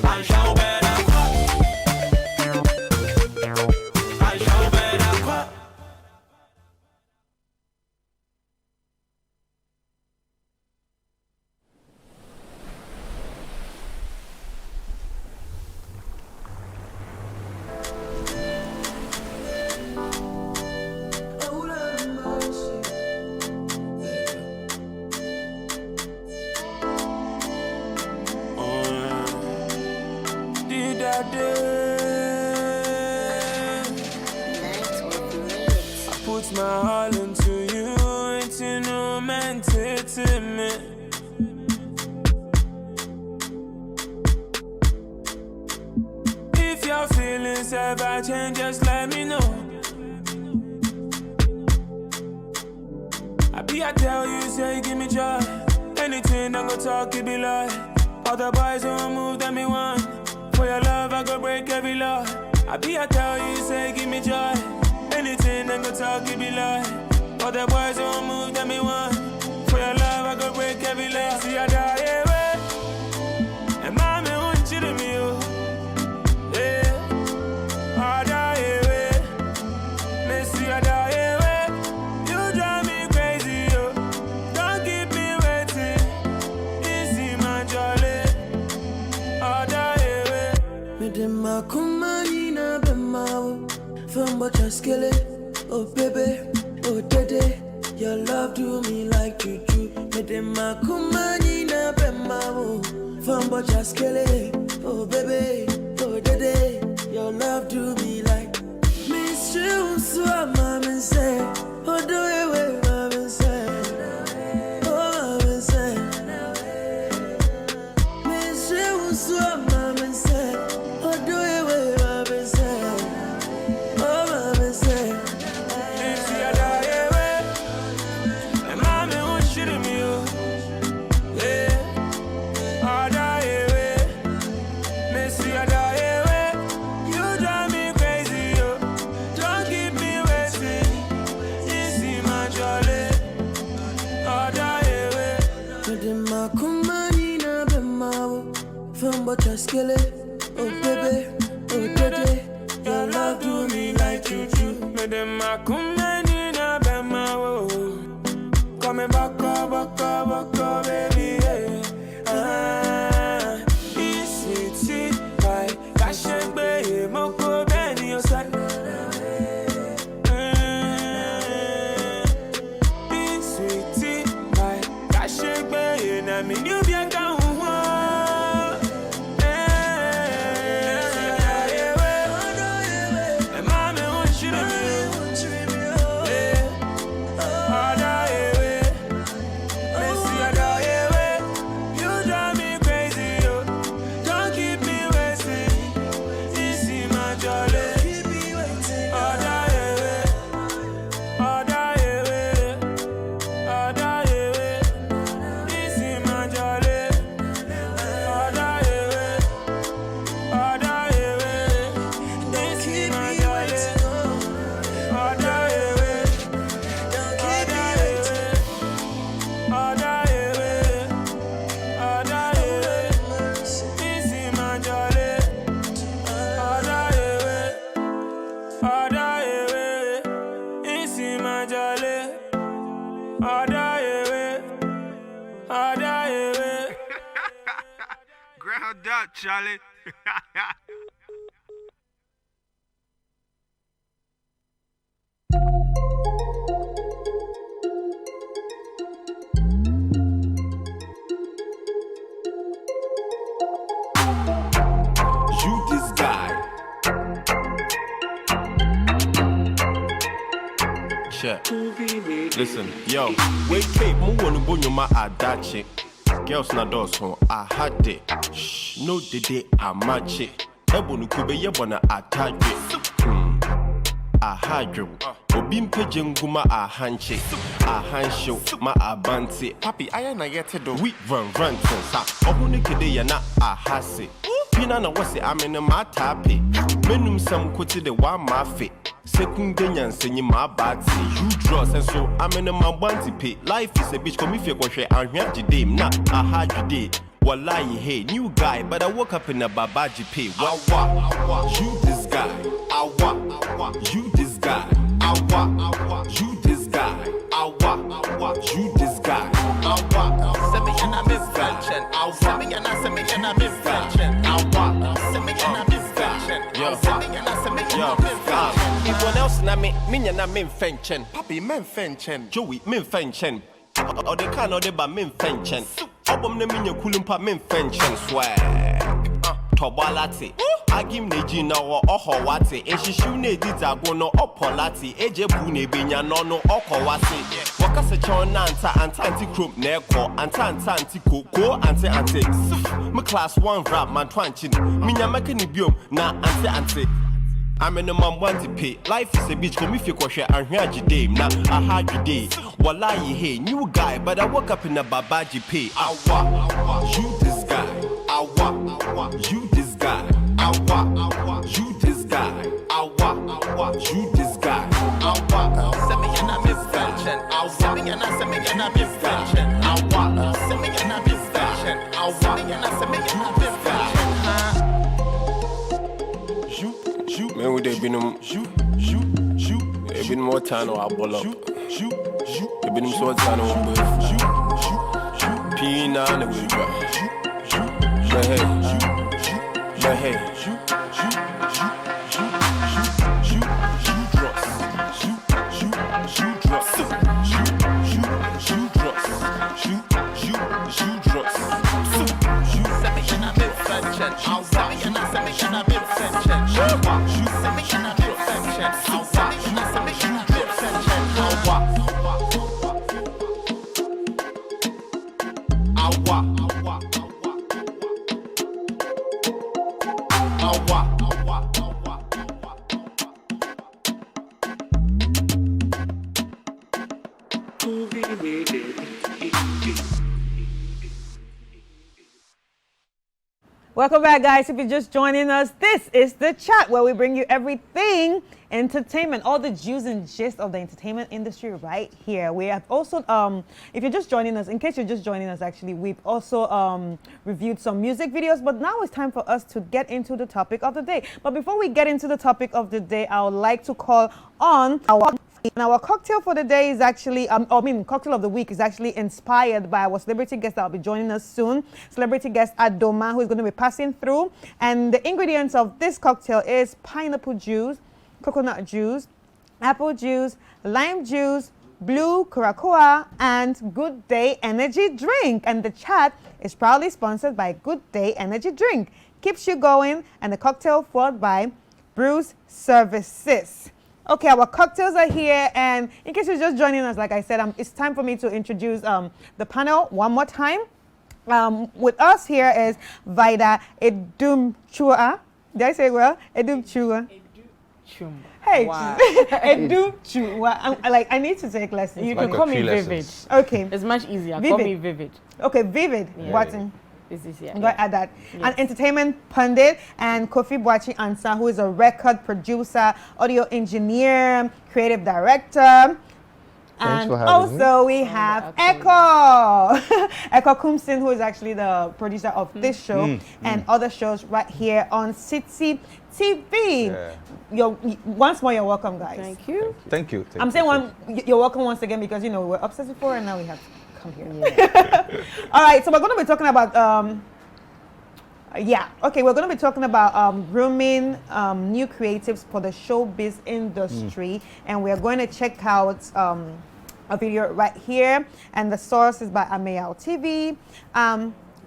I shall better. I shall better. I put my all into you, it's romantic to me. If your feelings ever change, just let me know. I tell you, say give me joy. Anything I go talk, it be lie. Other boys won't move, than me one. For your love, I go break every law. I tell you, say give me joy. Anything I go talk, it be lie. Other boys won't move, than me one. For your love, I go break every law. See, I die away. And mommy want you to me, oh. Yeah. I die away. Missy, I die away. You drive me crazy, oh. Don't keep me waiting. Easy, man, jolly. I die away. Medema kumani na bemao. Fembo chaskele. Oh, baby. Oh, dede. Your love do me like juju. Medema kumani na bemao. Fembo chaskele. Oh, baby. Oh, dede. Your love do me like. Mystery unswa mama say. Oh, do it with mama say. Oh, mama say. Mystery unswa mama say. Oh, do it with mama say. Oh, mama say. Missy, I die away. And mommy want you to me, oh. Yeah. I die away. Missy, I die away. You drive me crazy, oh. Don't keep me waiting. Easy, man, jolly. I die away. Medema kumani na bemao. Fembo chaskele. Oh, baby. Oh, dede. Your love kumanina bema wo. Come baka baby yeah. Sweet pie, cashing bay, moko beni your side. Sweet pie, cashing bay, na me you be a down. Ground up, Charlie. You this guy. Check. Listen, yo, wait, Kate, move on the bonuma adache. Girls na doors home, I had it. Shh, no, they I match it. Ebonu kube yebona attack it. I had you. Obim pejenguma a handshake. A handshow, ma abanti. Papi, I ain't get it though. We run, sa. Obuni kide ya na a hasi. Pina na wasi amene ma tapi. Menum sam kuti de wa ma fit. Second Kenyan sing my body. You draw and so I'm in my wanty pay. Life is a bitch, come if you go share and hear you nah, I had you day. Wallahi, hey, new guy, but I woke up in a babaji pay. Wawa, you this guy. Awa, you this guy. Awa, you this guy. Awa, you this guy. Awa, send me and I'm misvention. Awa, send me and I'm misvention. Awa, send me and I'm misvention. Yo, send me and I'm misvention. Everyone else na me na me fenchen. Papi men fenchen. Joey men fenchen. Or they can or they ba men fenchen. Obom ne minya kulumpa men fenchen swag. Tobalati. Agim neji na wo ohowati. Eshishu ne ditago no opolati. Eje bu ne benya no okowati. Wakase chona anta anti-chrome neko. Anta anti-coco anti. My class 1 rap man twanchin. Minya makeni biom na anti. I'm in the mom want to pay. Life is a bitch, come if you go share and hear your day. Now I had your day. Wallahi, hey, new guy, but I woke up in a babaji pay. Awa, you this guy. Awa, you this guy. Awa, you this guy. Awa, you this guy. Awa, send me and I'm misvention. Awa, send me and I'm misvention. Awa, send me and I'm misvention. Awa, send me and I'm misvention. Man, would they been been more time or I ball up. They been so time or Pina and we drop. But hey, Welcome back, guys. If you're just joining us, this is The Chat, where we bring you everything entertainment, all the juice and gist of the entertainment industry right here. We have also, if you're just joining us, in case you're just joining us, actually, we've also reviewed some music videos, but now it's time for us to get into the topic of the day. But before we get into the topic of the day, I would like to call on our And our cocktail for the day is actually, cocktail of the week is actually inspired by our celebrity guest that will be joining us soon. Celebrity guest Adoma, who is going to be passing through. And the ingredients of this cocktail is pineapple juice, coconut juice, apple juice, lime juice, blue Curacoa, and Good Day Energy Drink. And the chat is proudly sponsored by Good Day Energy Drink. Keeps you going, and the cocktail followed by Brews Services. Okay, our cocktails are here, and in case you're just joining us, like I said, it's time for me to introduce the panel one more time. With us here is Vida Edumchua. Did I say it well? Edumchua. Hey, wow. Edumchua. I need to take lessons. You can call me Vivid. Okay. It's much easier. Vivid. Call me Vivid. Okay, Vivid. Yeah. Watson. This is, yeah. I'm going to add that. Yes. An entertainment pundit, and Kofi Boachi Ansah, who is a record producer, audio engineer, creative director. Thanks And for having also we have Echo. Echo Kumsin, who is actually the producer of this show and other shows right here on City TV. Once more, you're welcome, guys. Thank you. Thank you. I'm saying you're welcome once again because, we were upstairs before and now we have to come here. Yeah. All right, so we're going to be talking about, we're going to be talking about grooming new creatives for the showbiz industry. And we're going to check out a video right here. And the source is by Amayal TV.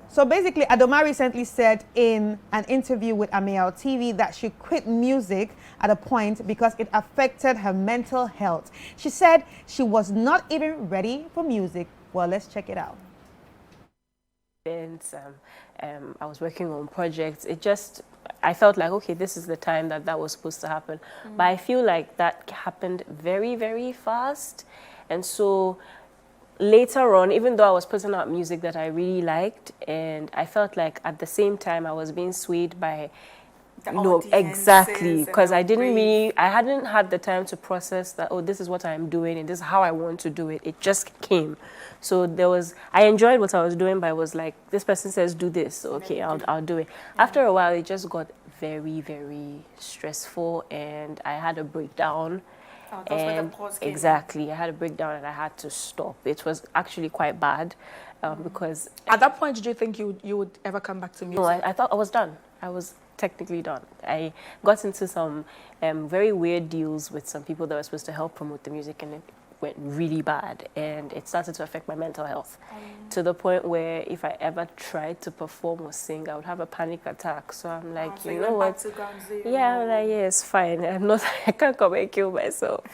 So basically, Adoma recently said in an interview with Amayal TV that she quit music at a point because it affected her mental health. She said she was not even ready for music. Well, let's check it out. I was working on projects. I felt like, okay, this is the time that was supposed to happen. But I feel like that happened very, very fast. And so later on, even though I was putting out music that I really liked, and I felt like at the same time I was being swayed by exactly, because I hadn't had the time to process that, oh, this is what I'm doing and this is how I want to do it. It just came. So I enjoyed what I was doing, but I was like, this person says do this, so okay, I'll do it. After a while, it just got very, very stressful, and I had a breakdown. Oh, that's where the pause came in. Exactly, I had a breakdown and I had to stop. It was actually quite bad because... At that point, did you think you would ever come back to music? No, I thought I was done. I was technically done. I got into some very weird deals with some people that were supposed to help promote the music, and it went really bad, and it started to affect my mental health to the point where if I ever tried to perform or sing, I would have a panic attack. So I'm like, so you know what? Yeah, I'm like, yeah, it's fine. I can't come and kill myself.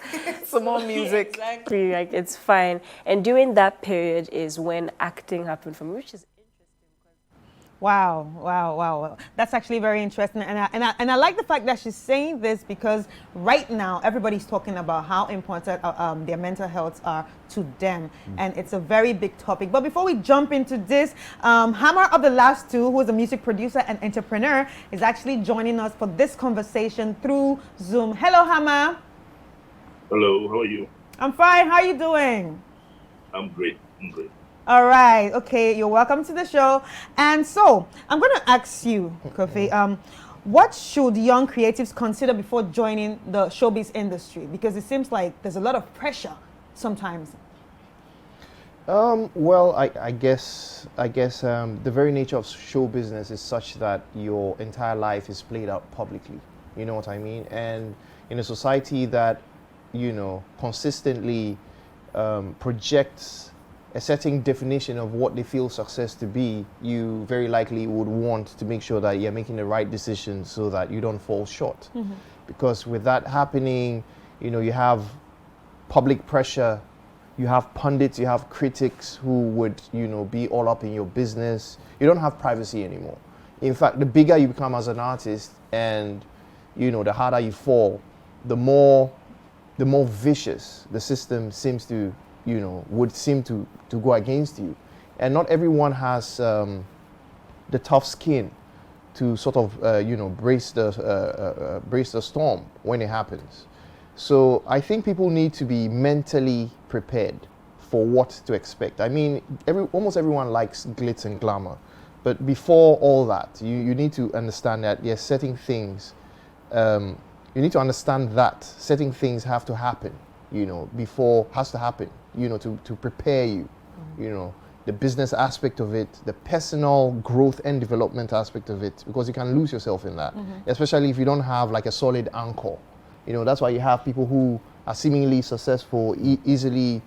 Some more music. Exactly, like it's fine. And during that period is when acting happened for me, which is Wow. That's actually very interesting. And I like the fact that she's saying this because right now everybody's talking about how important their mental health are to them. And it's a very big topic. But before we jump into this, Hammer of the Last Two, who is a music producer and entrepreneur, is actually joining us for this conversation through Zoom. Hello, Hammer. Hello, how are you? I'm fine. How are you doing? I'm great. All right. Okay. You're welcome to the show. And so I'm going to ask you, Kofi, what should young creatives consider before joining the showbiz industry? Because it seems like there's a lot of pressure sometimes. Well, I guess the very nature of show business is such that your entire life is played out publicly. You know what I mean? And in a society that, consistently projects a certain definition of what they feel success to be, you very likely would want to make sure that you're making the right decisions so that you don't fall short. Because with that happening, you have public pressure, you have pundits, you have critics who would, be all up in your business. You don't have privacy anymore. In fact, the bigger you become as an artist and, the harder you fall, the more vicious the system seems to would seem to go against you. And not everyone has the tough skin to sort of, brace the storm when it happens. So I think people need to be mentally prepared for what to expect. I mean, almost everyone likes glitz and glamour. But before all that, you need to understand that, yes, certain things, you need to understand that certain things have to happen, you know, before has to happen, you know, to prepare you, you know, the business aspect of it, the personal growth and development aspect of it, because you can lose yourself in that, especially if you don't have like a solid anchor. You know, that's why you have people who are seemingly successful, easily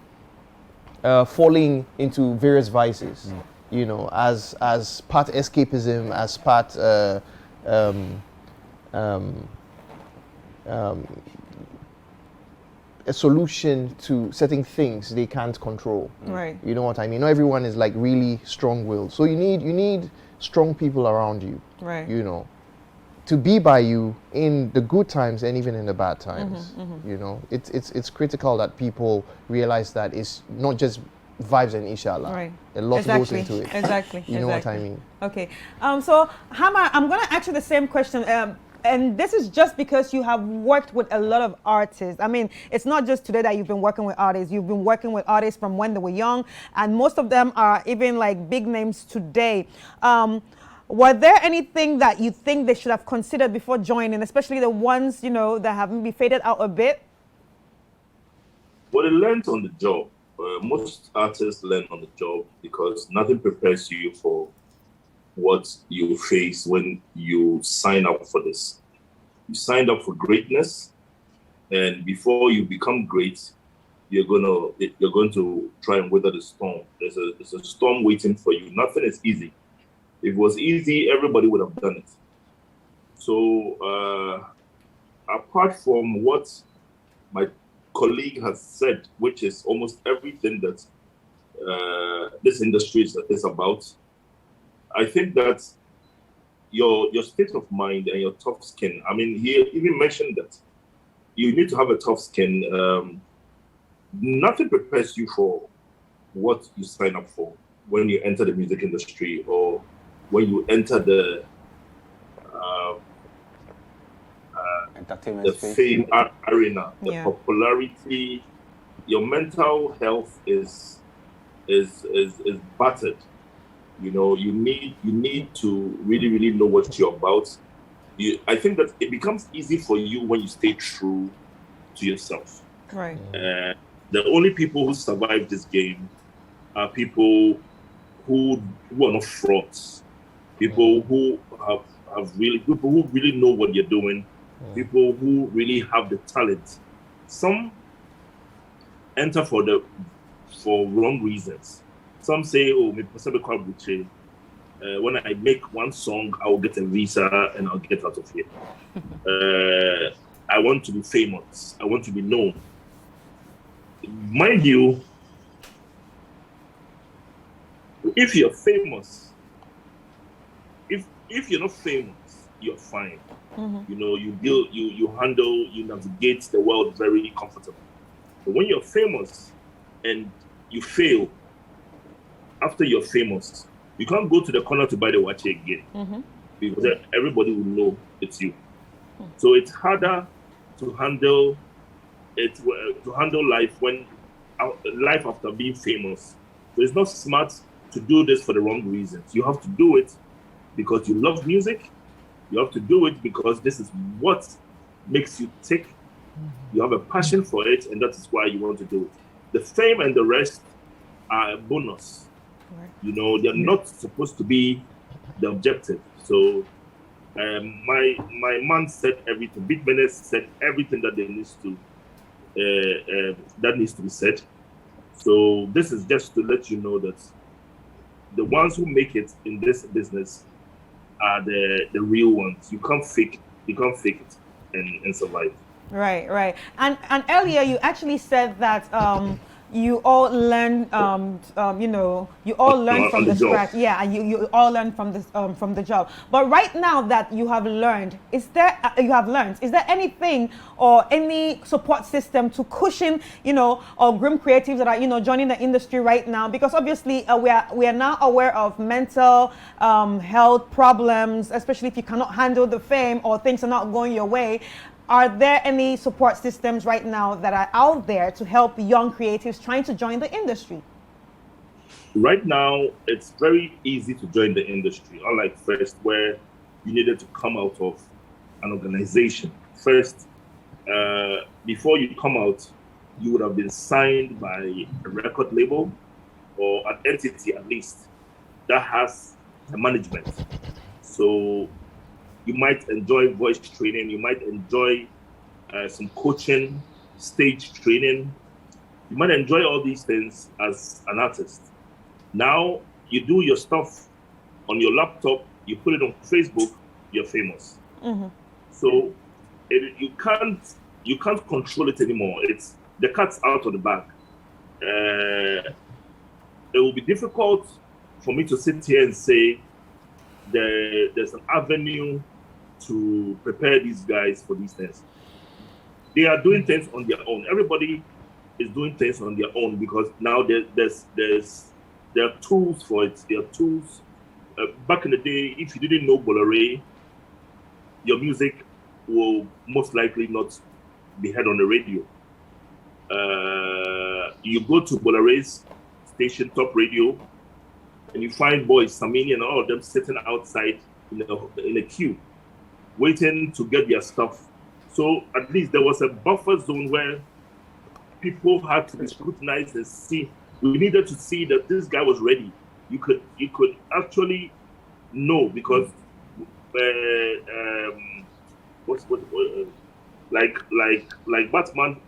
falling into various vices, you know, as part escapism, as part a solution to certain things they can't control. Right. You know what I mean? Not everyone is like really strong-willed. So you need strong people around you. Right. You know, to be by you in the good times and even in the bad times. You know, it's critical that people realize that it's not just vibes and inshallah. Right. A lot goes into it. Exactly. You know what I mean? Okay. So Hama, I'm going to ask you the same question. And this is just because you have worked with a lot of artists. I mean, it's not just today that you've been working with artists. You've been working with artists from when they were young, and most of them are even like big names today. Were there anything that you think they should have considered before joining, especially the ones, you know, that have maybe faded out a bit? Well, they learned on the job. Most artists learn on the job because nothing prepares you for what you face when you sign up for this. You signed up for greatness, and before you become great, you're going to try and weather the storm. There's a storm waiting for you. Nothing is easy. If it was easy, everybody would have done it. So apart from what my colleague has said, which is almost everything that this industry is about, I think that your state of mind and your tough skin, I mean, he even mentioned that you need to have a tough skin. Nothing prepares you for what you sign up for when you enter the music industry or when you enter the entertainment fame arena, the popularity. Your mental health is battered. You know, you need to really know what you're about. I think that it becomes easy for you when you stay true to yourself. Right. The only people who survive this game are people who are not frauds. People who people who really know what you're doing. People who really have the talent. Some enter for wrong reasons. Some say, oh, when I make one song, I will get a visa and I'll get out of here. I want to be famous. I want to be known. Mind you, if you're famous, if you're not famous, you're fine. You know, you handle, you navigate the world very comfortably. But when you're famous and you fail, after you're famous, you can't go to the corner to buy the watch again because everybody will know it's you. So it's harder to handle life life after being famous. So it's not smart to do this for the wrong reasons. You have to do it because you love music. You have to do it because this is what makes you tick. You have a passion for it, and that is why you want to do it. The fame and the rest are a bonus. You know, they're not supposed to be the objective. So my man said everything. Big Menace said everything that needs to be said. So this is just to let you know that the ones who make it in this business are the real ones. You can't fake it and survive. Right. And earlier you actually said that you all learn, you all learn from the scratch. Yeah, and you all learn from the job. But right now that you have learned, is there anything or any support system to cushion, or groom creatives that are, joining the industry right now? Because obviously we are now aware of mental health problems, especially if you cannot handle the fame or things are not going your way. Are there any support systems right now that are out there to help young creatives trying to join the industry? Right now, it's very easy to join the industry, unlike first, where you needed to come out of an organization. First, before you come out, you would have been signed by a record label or an entity at least that has a management. So you might enjoy voice training, you might enjoy some coaching, stage training. You might enjoy all these things as an artist. Now you do your stuff on your laptop, you put it on Facebook, you're famous. So you can't control it anymore. It's the cat's out of the bag. It will be difficult for me to sit here and say there's an avenue to prepare these guys for these things. They are doing things on their own. Everybody is doing things on their own because now there are tools for it. There are tools. Back in the day, if you didn't know Bolare, your music will most likely not be heard on the radio. You go to Bolare's station, Top Radio, and you find boys, Samini and all of them sitting outside in a queue, waiting to get their stuff. So at least there was a buffer zone where people had to be scrutinized and see. We needed to see that this guy was ready. You could actually know because like Batman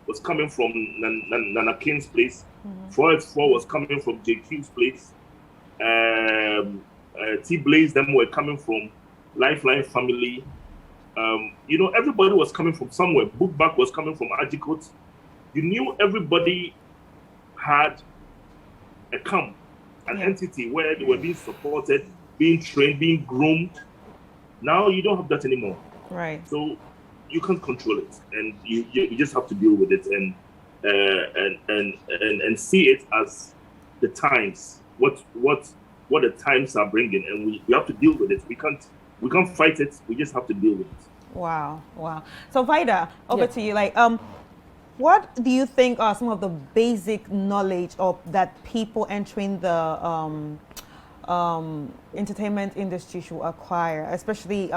was coming from Nana King's place. 4X4 was coming from JQ's place. T-Blaze, them were coming from Lifeline Family. Everybody was coming from somewhere. Bookback was coming from Ajikot. You knew everybody had a camp, an entity where they were being supported, being trained, being groomed. Now you don't have that anymore. Right. So you can't control it, and you just have to deal with it and see it as the times, what the times are bringing, and we have to deal with it. We can't fight it. We just have to deal with it. Wow. So Vida, over to you. What do you think are some of the basic knowledge that people entering the entertainment industry should acquire, especially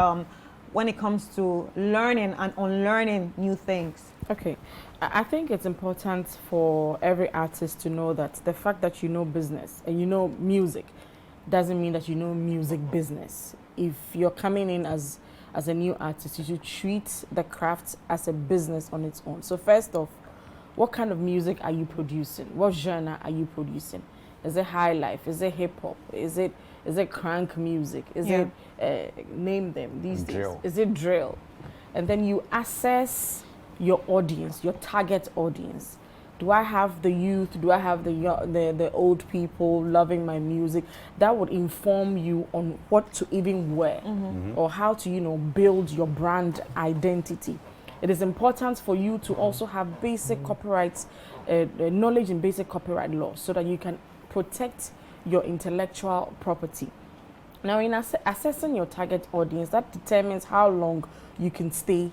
when it comes to learning and unlearning new things? Okay, I think it's important for every artist to know that the fact that you know business and you know music doesn't mean that you know music business. If you're coming in as a new artist, you should treat the craft as a business on its own. So first off, what kind of music are you producing? What genre are you producing? Is it high life? Is it hip hop? Is it crank music? Is it name them these days? Is it drill? And then you assess your audience, your target audience. Do I have the youth? Do I have the old people loving my music? That would inform you on what to even wear or how to build your brand identity. It is important for you to also have basic copyright knowledge in basic copyright law so that you can protect your intellectual property. Now, in assessing your target audience, that determines how long you can stay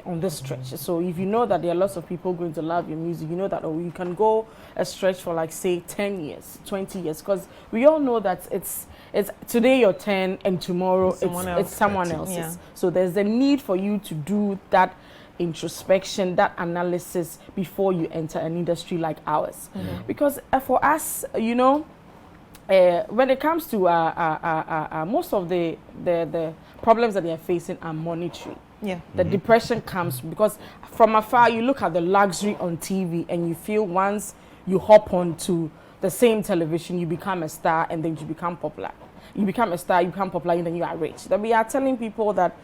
on this stretch. So if you know that there are lots of people going to love your music, you know that you can go a stretch for say 10 years, 20 years, because we all know that it's today you're 10 and tomorrow it's someone else's. Yeah. So there's a need for you to do that introspection, that analysis before you enter an industry like ours. Because for us, when it comes to most of the problems that they are facing are monetary. The depression comes because from afar you look at the luxury on TV and you feel once you hop onto the same television you become a star and then you become popular. You become a star, you become popular, and then you are rich. That we are telling people that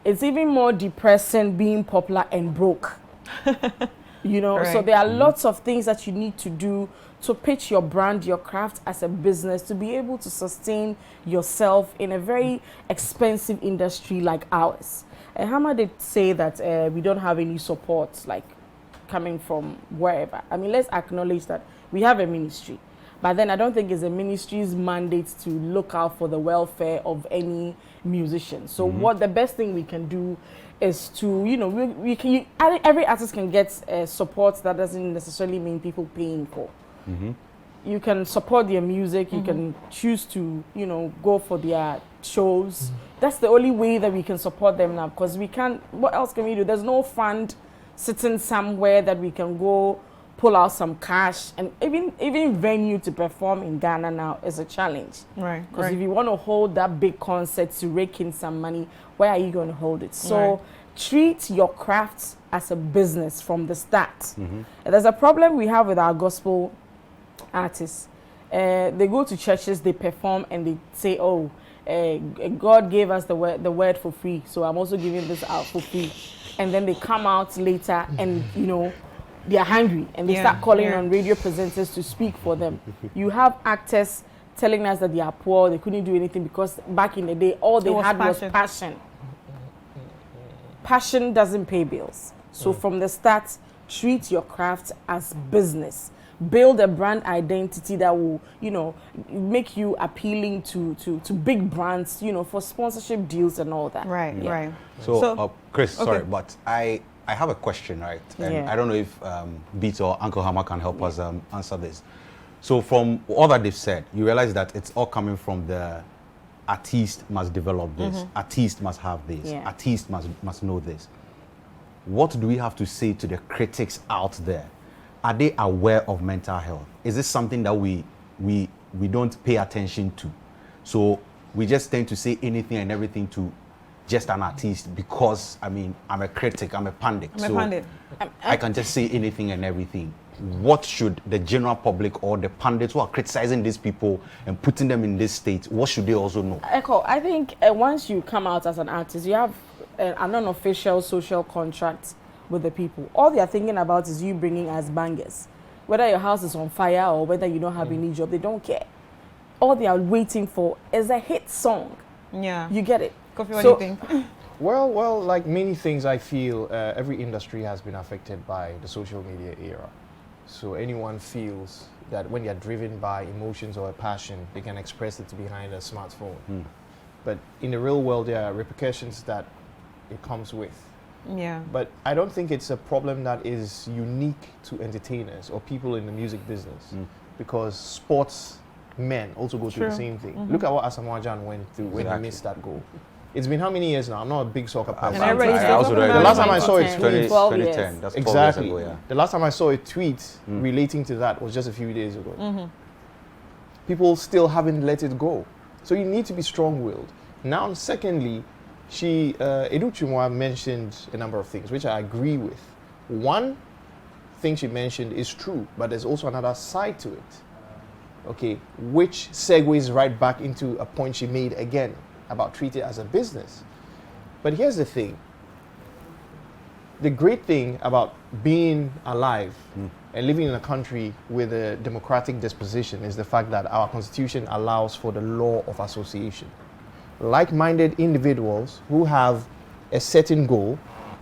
it's even more depressing being popular and broke. Right. So there are lots of things that you need to do to pitch your brand, your craft as a business, to be able to sustain yourself in a very expensive industry like ours. And Hama did say that we don't have any support coming from wherever. I mean, let's acknowledge that we have a ministry. But then I don't think it's a ministry's mandate to look out for the welfare of any musician. So what the best thing we can do is to, every artist can get support. That doesn't necessarily mean people paying for. You can support their music. You can choose to, go for their shows. That's the only way that we can support them now, because we can't, what else can we do? There's no fund sitting somewhere that we can go pull out some cash, and even venue to perform in Ghana now is a challenge. Right. Because if you want to hold that big concert to rake in some money, where are you going to hold it? So treat your craft as a business from the start. There's a problem we have with our gospel artists. They go to churches, they perform, and they say, "Oh, God gave us the word for free, so I'm also giving this out for free." And then they come out later, and you know, they are hungry, and they start calling on radio presenters to speak for them. You have actors telling us that they are poor, they couldn't do anything because back in the day, all they had was passion. Passion doesn't pay bills. So from the start, treat your craft as business. Build a brand identity that will, you know, make you appealing to big brands, you know, for sponsorship deals and all that. Right. So, Chris, sorry, but I have a question, right? And I don't know if Beat or Uncle Hammer can help us answer this. So from all that they've said, you realize that it's all coming from the artist must develop this, artist must have this, artist must know this. What do we have to say to the critics out there? Are they aware of mental health? Is this something that we don't pay attention to? So we just tend to say anything and everything to just an artist because, I mean, I'm a critic, I'm a pundit. I can just say anything and everything. What should the general public or the pundits who are criticizing these people and putting them in this state, what should they also know? Echo, I think once you come out as an artist, you have an unofficial social contract with the people. All they are thinking about is you bringing us bangers. Whether your house is on fire or whether you don't have any job, they don't care. All they are waiting for is a hit song. Yeah. You get it? Kofi, what do you think? Well, like many things, I feel every industry has been affected by the social media era. So anyone feels that when they're driven by emotions or a passion, they can express it behind a smartphone. But in the real world, there are repercussions that it comes with. Yeah. But I don't think it's a problem that is unique to entertainers or people in the music business, because sports men also go through the same thing. Look at what Asamoah Gyan went through when he missed that goal. It's been how many years now? I'm not a big soccer person. The last time I saw a tweet, 2010. That's 12 exactly. years ago, yeah. The last time I saw a tweet relating to that was just a few days ago. People still haven't let it go. So you need to be strong-willed. Now, secondly, Edu Chumwa mentioned a number of things, which I agree with. One thing she mentioned is true, but there's also another side to it, okay, which segues right back into a point she made again about treat it as a business. But here's the thing. The great thing about being alive and living in a country with a democratic disposition is the fact that our constitution allows for the law of association. Like-minded individuals who have a certain goal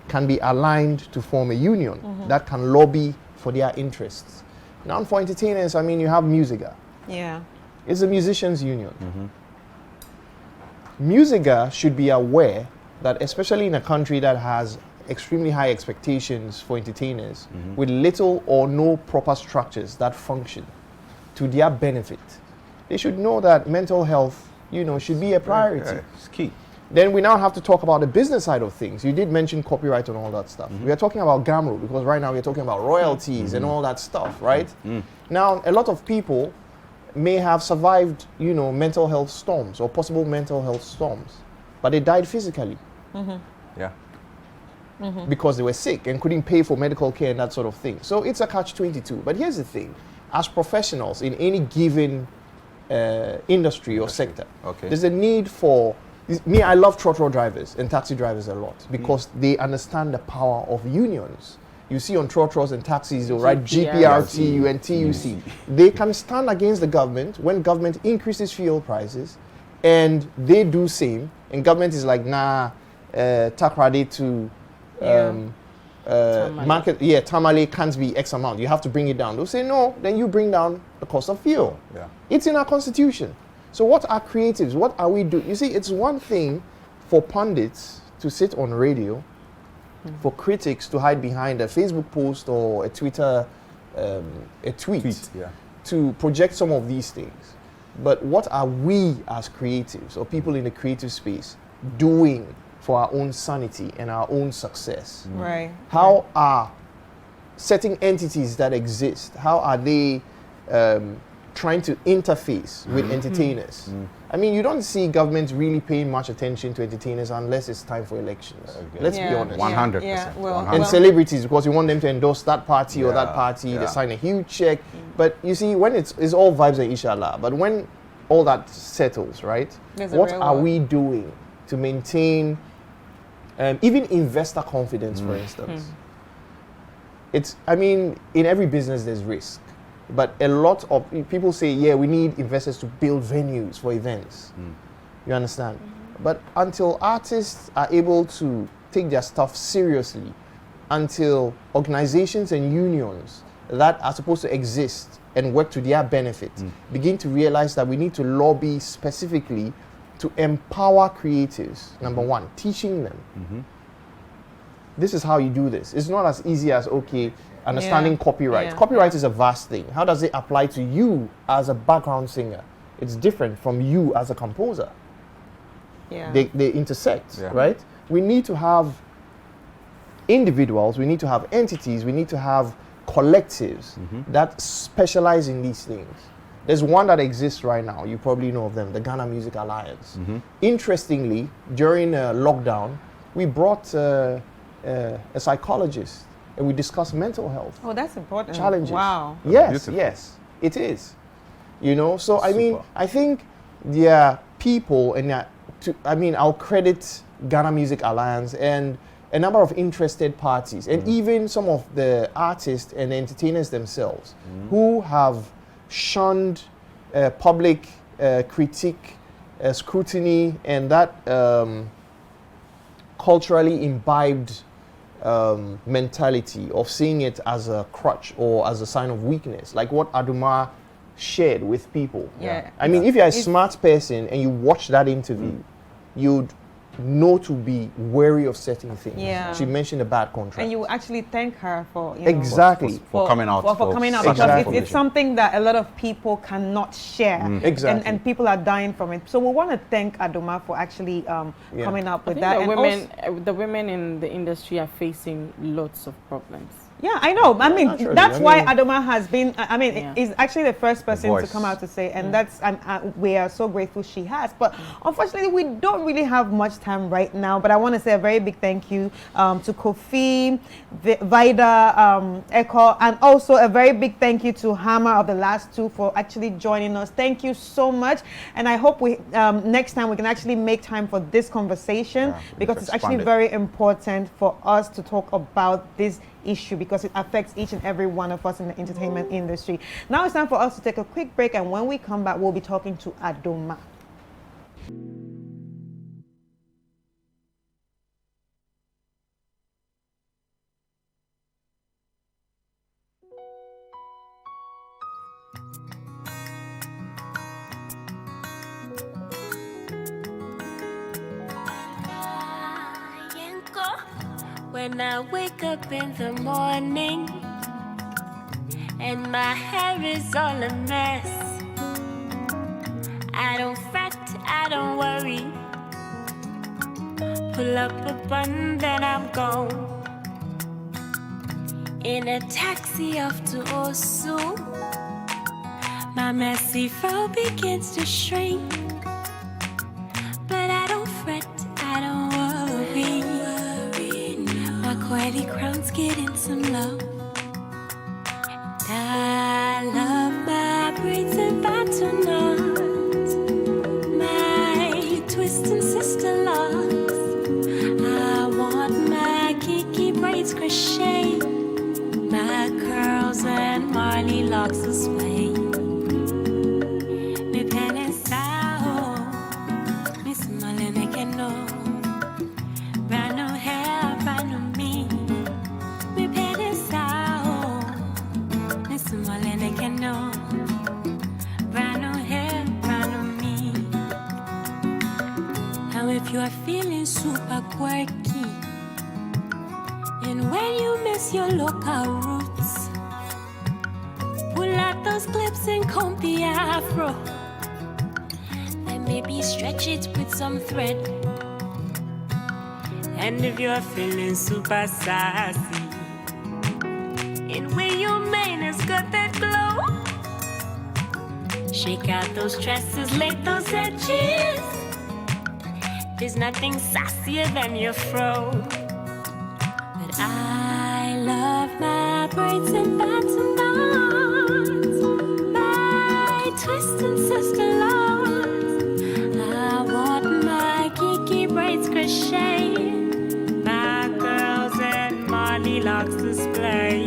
can be aligned to form a union that can lobby for their interests. Now, for entertainers, I mean, you have Musica. Yeah. It's a musicians' union. Musica should be aware that, especially in a country that has extremely high expectations for entertainers, with little or no proper structures that function to their benefit, they should know that mental health, you know, should be a priority. It's key. Then we now have to talk about the business side of things. You did mention copyright and all that stuff. We are talking about GAMRO because right now we're talking about royalties and all that stuff, right? Now, a lot of people may have survived, you know, mental health storms or possible mental health storms, but they died physically. Yeah. Because they were sick and couldn't pay for medical care and that sort of thing. So it's a catch-22. But here's the thing. As professionals in any given industry or sector, there's a need for... I love trotro drivers and taxi drivers a lot because they understand the power of unions. You see on trotros and taxis, they'll write GPRTU and TUC. They can stand against the government when government increases fuel prices, and they do same. And government is like, nah, takrade to market, tamale can't be X amount. You have to bring it down. They'll say no. Then you bring down the cost of fuel. It's in our constitution. So what are creatives? What are we doing? You see, it's one thing for pundits to sit on radio, for critics to hide behind a Facebook post or a Twitter, a tweet to project some of these things. But what are we as creatives or people in the creative space doing for our own sanity and our own success. Right. How are certain entities that exist, how are they trying to interface with entertainers? I mean, you don't see governments really paying much attention to entertainers unless it's time for elections. Let's be honest. 100%. Yeah, well, And celebrities, because you want them to endorse that party or that party, yeah. they sign a huge check. But you see, when it's all vibes and inshallah, but when all that settles, right? What are we doing to maintain even investor confidence, for instance? It's, I mean, in every business there's risk. But a lot of people say, yeah, we need investors to build venues for events. You understand? But until artists are able to take their stuff seriously, until organizations and unions that are supposed to exist and work to their benefit begin to realize that we need to lobby specifically to empower creatives, number one, teaching them. This is how you do this. It's not as easy as, okay, understanding copyright. Yeah. Copyright is a vast thing. How does it apply to you as a background singer? It's different from you as a composer. Yeah. They intersect, right? We need to have individuals, we need to have entities, we need to have collectives that specialize in these things. There's one that exists right now, you probably know of them, the Ghana Music Alliance. Interestingly, during lockdown, we brought a psychologist and we discussed mental health. Oh, that's important. Challenges. Wow. Yes, yes, it is. You know, so I mean, I think there are people, and I'll credit Ghana Music Alliance and a number of interested parties, and even some of the artists and entertainers themselves who have shunned public critique, scrutiny, and that culturally imbibed mentality of seeing it as a crutch or as a sign of weakness, like what Adoma shared with people. Yeah. I mean, if you're a smart person and you watch that interview, you'd know to be wary of certain things. Yeah. She mentioned a bad contract. And you actually thank her for for coming out. For coming out, because it's something that a lot of people cannot share. Exactly. And people are dying from it. So we want to thank Adoma for actually coming up with that. The women in the industry are facing lots of problems. Yeah, I know. I mean, naturally. that's why I mean- Adoma has been, is actually the first person to voice. come out to say, and that's, we are so grateful she has. But unfortunately, we don't really have much time right now. But I want to say a very big thank you to Kofi, Vida, Echo, and also a very big thank you to Hammer of the last two for actually joining us. Thank you so much. And I hope we next time we can actually make time for this conversation, because it's actually very important for us to talk about this issue, because it affects each and every one of us in the entertainment industry. Now it's time for us to take a quick break, and when we come back, we'll be talking to Adoma. When I wake up in the morning and my hair is all a mess, I don't fret, I don't worry. Pull up a bun, then I'm gone. In a taxi off to Osu, my messy fro begins to shrink. But I don't fret, I don't worry. My coily crown's getting some love. I love my braids and butternuts, my twisting sister locks. I want my kiki braids crochet, my curls and Marley locks this way. Me pen and sao, me smile make it know. Brand new hair, brand new me. Me pen and sao, me smile make it know. Brand new hair, brand new me. Now if you are feeling super quirky, and when you miss your local roots, pull out those clips and comb the afro, and maybe stretch it with some thread. And if you're feeling super sassy, in way your mane has got that glow. Shake out those tresses, lay those edges. There's nothing sassier than your fro. But I love my braids and bands and bonds, my twists and sister lawns. I want my geeky braids crocheted, my girls and Marley locks display.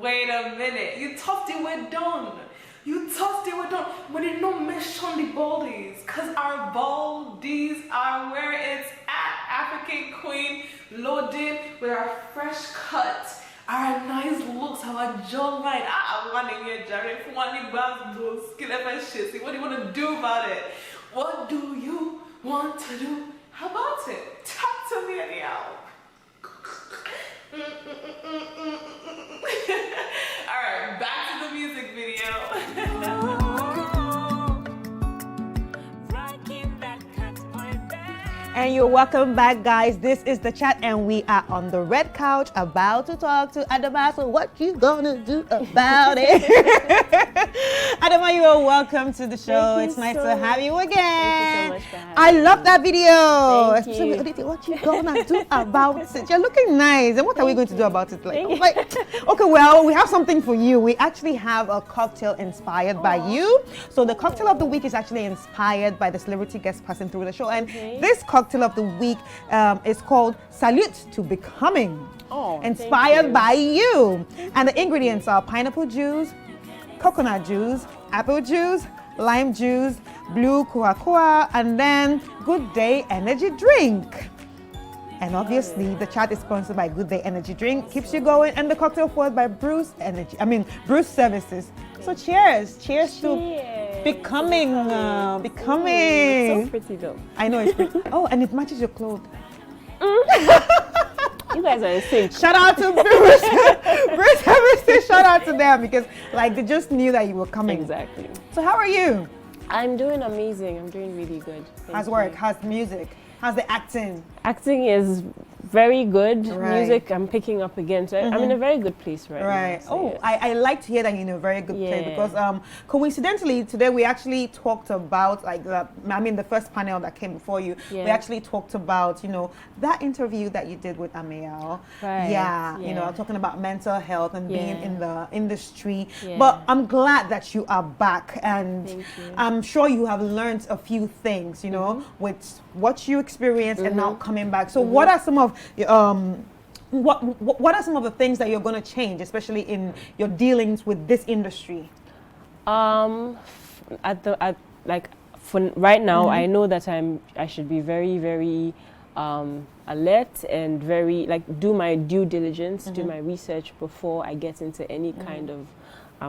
Wait a minute, you toughed it, we're done. You toughed it, we're done. We did not mention the baldies, cause our baldies are where it's at. African queen, loaded with our fresh cut, our nice looks, our jawline. I want to hear Jared for one those skin and shit. What do you want to do about it? What do you want to do? How about it? Talk to me anyhow. Alright, back to the music video. And you're welcome back, guys. This is The Chat, and we are on the red couch about to talk to Adama. So what you gonna do about it? Adama, you are welcome to the show. It's nice to have you again. Thank you so much for having I love that video. Thank you. Especially, what you gonna do about it? You're looking nice. And what are we going to do about it? Okay, well, we have something for you. We actually have a cocktail inspired by you. So the cocktail of the week is actually inspired by the celebrity guest passing through the show. And this cocktail of the week is called Salute to Becoming. Inspired by you. And the ingredients are pineapple juice, coconut juice, apple juice, lime juice, blue Coca-Cola, and then Good Day Energy Drink. And obviously, the chat is sponsored by Good Day Energy Drink, keeps you going, and the cocktail forward by Bruce Services. So cheers to becoming. It's so pretty though. I know it's pretty. Oh, and it matches your clothes. You guys are insane. Shout out to Bruce Services. Shout out to them because they just knew that you were coming. Exactly. So how are you? I'm doing amazing. I'm doing really good. How's work? How's the music? How's the acting? Acting is very good. Right. Music, I'm picking up again. So I'm in a very good place right now. So yes. I like to hear that you're in a very good place because coincidentally today we actually talked about the first panel that came before you. Yeah. We actually talked about that interview that you did with Amiel. Right. Yeah. Talking about mental health and being in the industry. Yeah. But I'm glad that you are back, and I'm sure you have learned a few things. With what you experienced and now coming back. So what are some of what are some of the things that you're going to change, especially in your dealings with this industry? For right now, I know that I should be very, very alert and very do my due diligence, do my research before I get into any kind of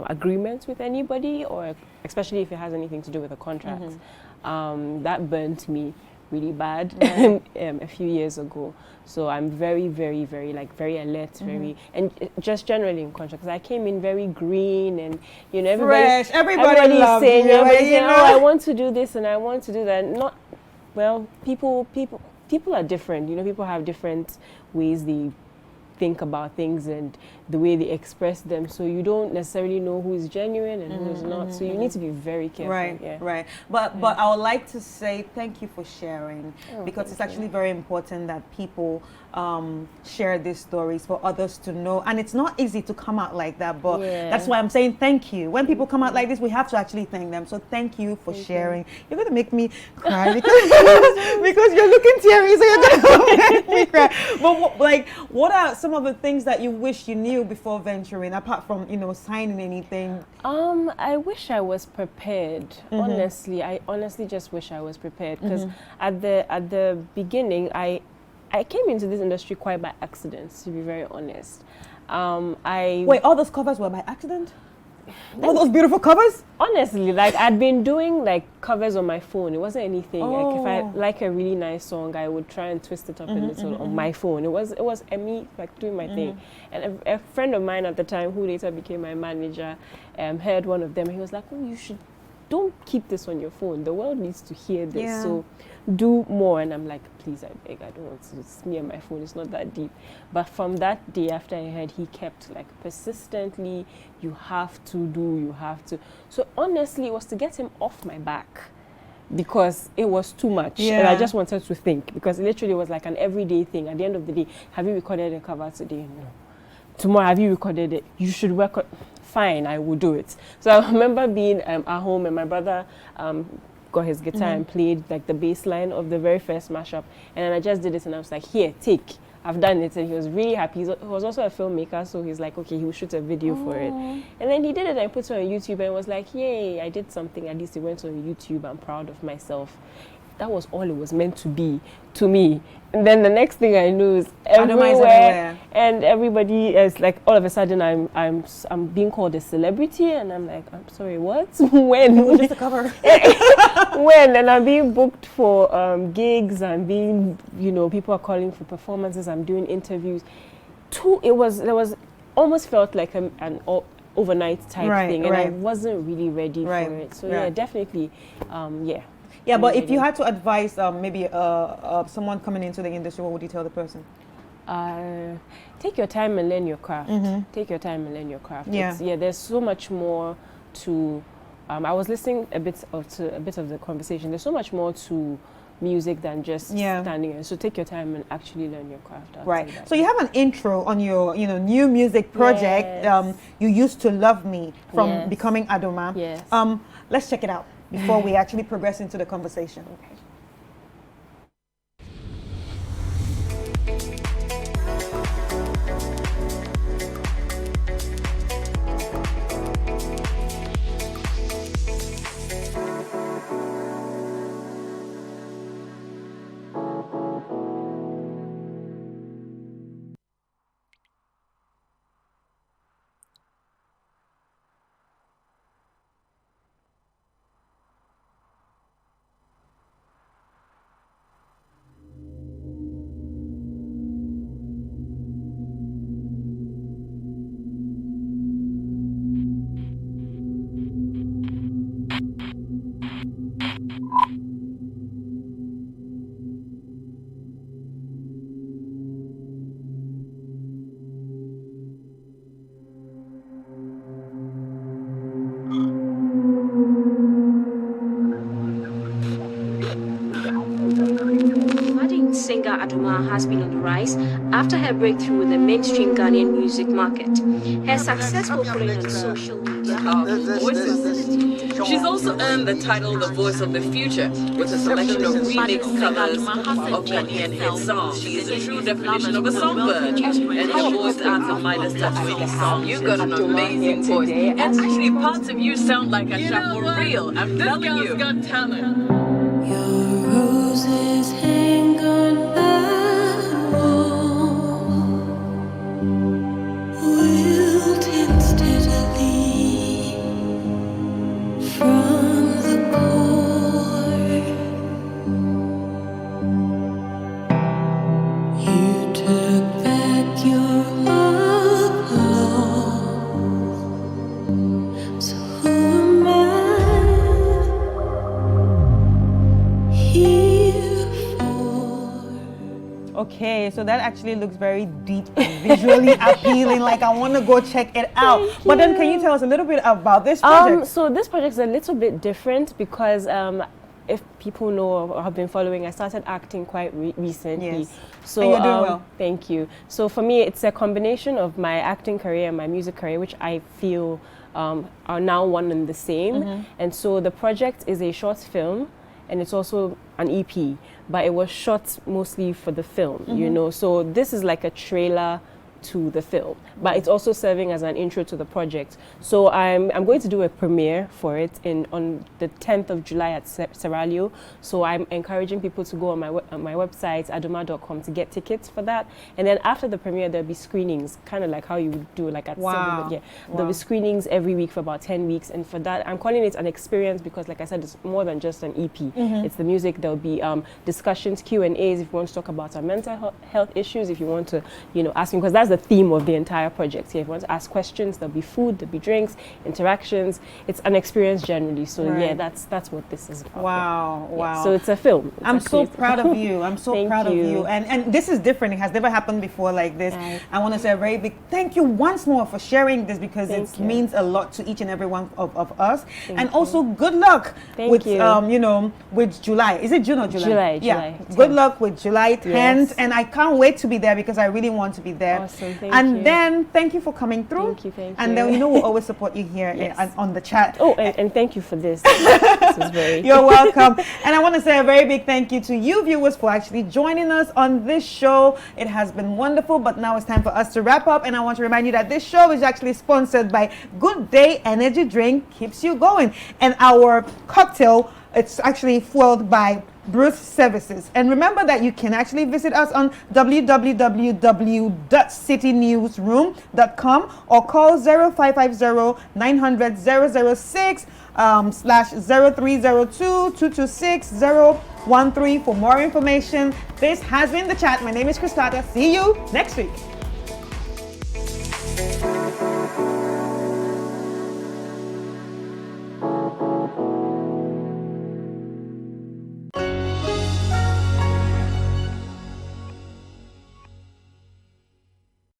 agreement with anybody, or especially if it has anything to do with a contract. That burnt me really bad a few years ago. So I'm very, very, very very alert, very, and just generally in contract, because I came in very green and everybody saying, oh, I want to do this and I want to do that. People are different. People have different ways they think about things and the way they express them. So you don't necessarily know who is genuine and who is not. So you need to be very careful. Right. But I would like to say thank you for sharing, because it's actually very important that people share these stories for others to know. And it's not easy to come out like that, but that's why I'm saying thank you. When people come out like this, we have to actually thank them. So thank you for sharing. You're going to make me cry because you're looking teary, so you're going to make me cry. But what are some of the things that you wish you knew before venturing, apart from, signing anything? I wish I was prepared. Honestly, I honestly just wish I was prepared, because at the beginning, I came into this industry quite by accident, to be very honest. Wait, all those covers were by accident? All those beautiful covers? Honestly, I'd been doing covers on my phone. It wasn't anything. If I like a really nice song, I would try and twist it up a little on my phone. It was me doing my thing. And a friend of mine at the time, who later became my manager, heard one of them. He was like, "Oh, don't keep this on your phone. The world needs to hear this. Yeah. So do more." And I'm like, "Please, I beg, I don't want to. It's me and my phone. It's not that deep." But from that day after I heard, he kept persistently, you have to. So honestly, it was to get him off my back, because it was too much. And I just wanted to think, because it literally was like an everyday thing. At the end of the day, have you recorded a cover today? No. Tomorrow, have you recorded it? You should work on. Fine, I will do it. So I remember being at home, and my brother got his guitar and played the bass line of the very first mashup, and then I just did it, and I was like, "Here, take, I've done it." And he was really happy. He was also a filmmaker, so he's like, okay, he will shoot a video for it. And then he did it and put it on YouTube, and was like, "Yay, I did something. At least it went on YouTube. I'm proud of myself." That was all it was meant to be to me. And then the next thing I knew is everywhere, and everybody is all of a sudden I'm being called a celebrity, and I'm like, "I'm sorry, what? When?" It was just a cover. When? And I'm being booked for gigs. I'm being, people are calling for performances. I'm doing interviews. There was almost felt like an overnight type thing, and I wasn't really ready for it. So definitely, Yeah, but if you had to advise maybe someone coming into the industry, what would you tell the person? Take your time and learn your craft. Take your time and learn your craft. There's so much more to. I was listening a bit of the conversation. There's so much more to music than just standing in. So take your time and actually learn your craft. Right. So you have an intro on your new music project. You Used to Love Me, from Becoming Adoma. Yes. Let's check it out before we actually progress into the conversation. Okay. Singer Adoma has been on the rise after her breakthrough in the mainstream Ghanaian music market. Her successful following on social media. She's also earned the title The Voice of the Future with a selection of remix covers of Ghanaian hit songs. She is a true definition of a songbird, and her voice adds a Midas touch to the song. You've got an amazing voice, and actually parts of you sound like Asha for real. I'm telling you. This girl's got talent. Roses hang on the wall, wilting steadily from the core. You took back your applause, so who am I here for? Okay, so that actually looks very deep and visually appealing. Like I want to go check it out. But then, can you tell us a little bit about this project? So this project is a little bit different because if people know or have been following, I started acting quite recently. Yes. So and you're doing well. Thank you. So for me, it's a combination of my acting career and my music career, which I feel are now one and the same. And so the project is a short film, and it's also an EP, but it was shot mostly for the film, you know. So this is like a trailer to the film, but it's also serving as an intro to the project. So I'm going to do a premiere for it on the 10th of July at Serralio. So I'm encouraging people to go on my website adoma.com to get tickets for that. And then after the premiere, there'll be screenings, kind of like how you would do like at there'll be screenings every week for about 10 weeks. And for that, I'm calling it an experience because, like I said, it's more than just an EP. It's the music. There'll be discussions, Q&As if you want to talk about our mental health issues, if you want to, ask me, because that's the theme of the entire project here. If you want to ask questions, there'll be food, there'll be drinks, interactions. It's an experience generally. So yeah, that's what this is about. Wow. Yeah, so it's a film. I'm so proud of you. I'm so proud of you. And this is different. It has never happened before like this. Right. I want to say a very big thank you once more for sharing this because it means a lot to each and every one of us. And also good luck with with July. Is it June or July? July. Good luck with July 10th. And I can't wait to be there because I really want to be there. Awesome. Then thank you for coming through. Thank you. And then we'll always support you here on the chat. Oh, and thank you for this. This is very You're welcome. And I want to say a very big thank you to you viewers for actually joining us on this show. It has been wonderful, but now it's time for us to wrap up. And I want to remind you that this show is actually sponsored by Good Day Energy Drink, keeps you going. And our cocktail, it's actually fueled by Bruce Services. And remember that you can actually visit us on www.citynewsroom.com or call 0550-900-006 /0302-226-013 for more information. This has been The Chat. My name is Christata. See you next week.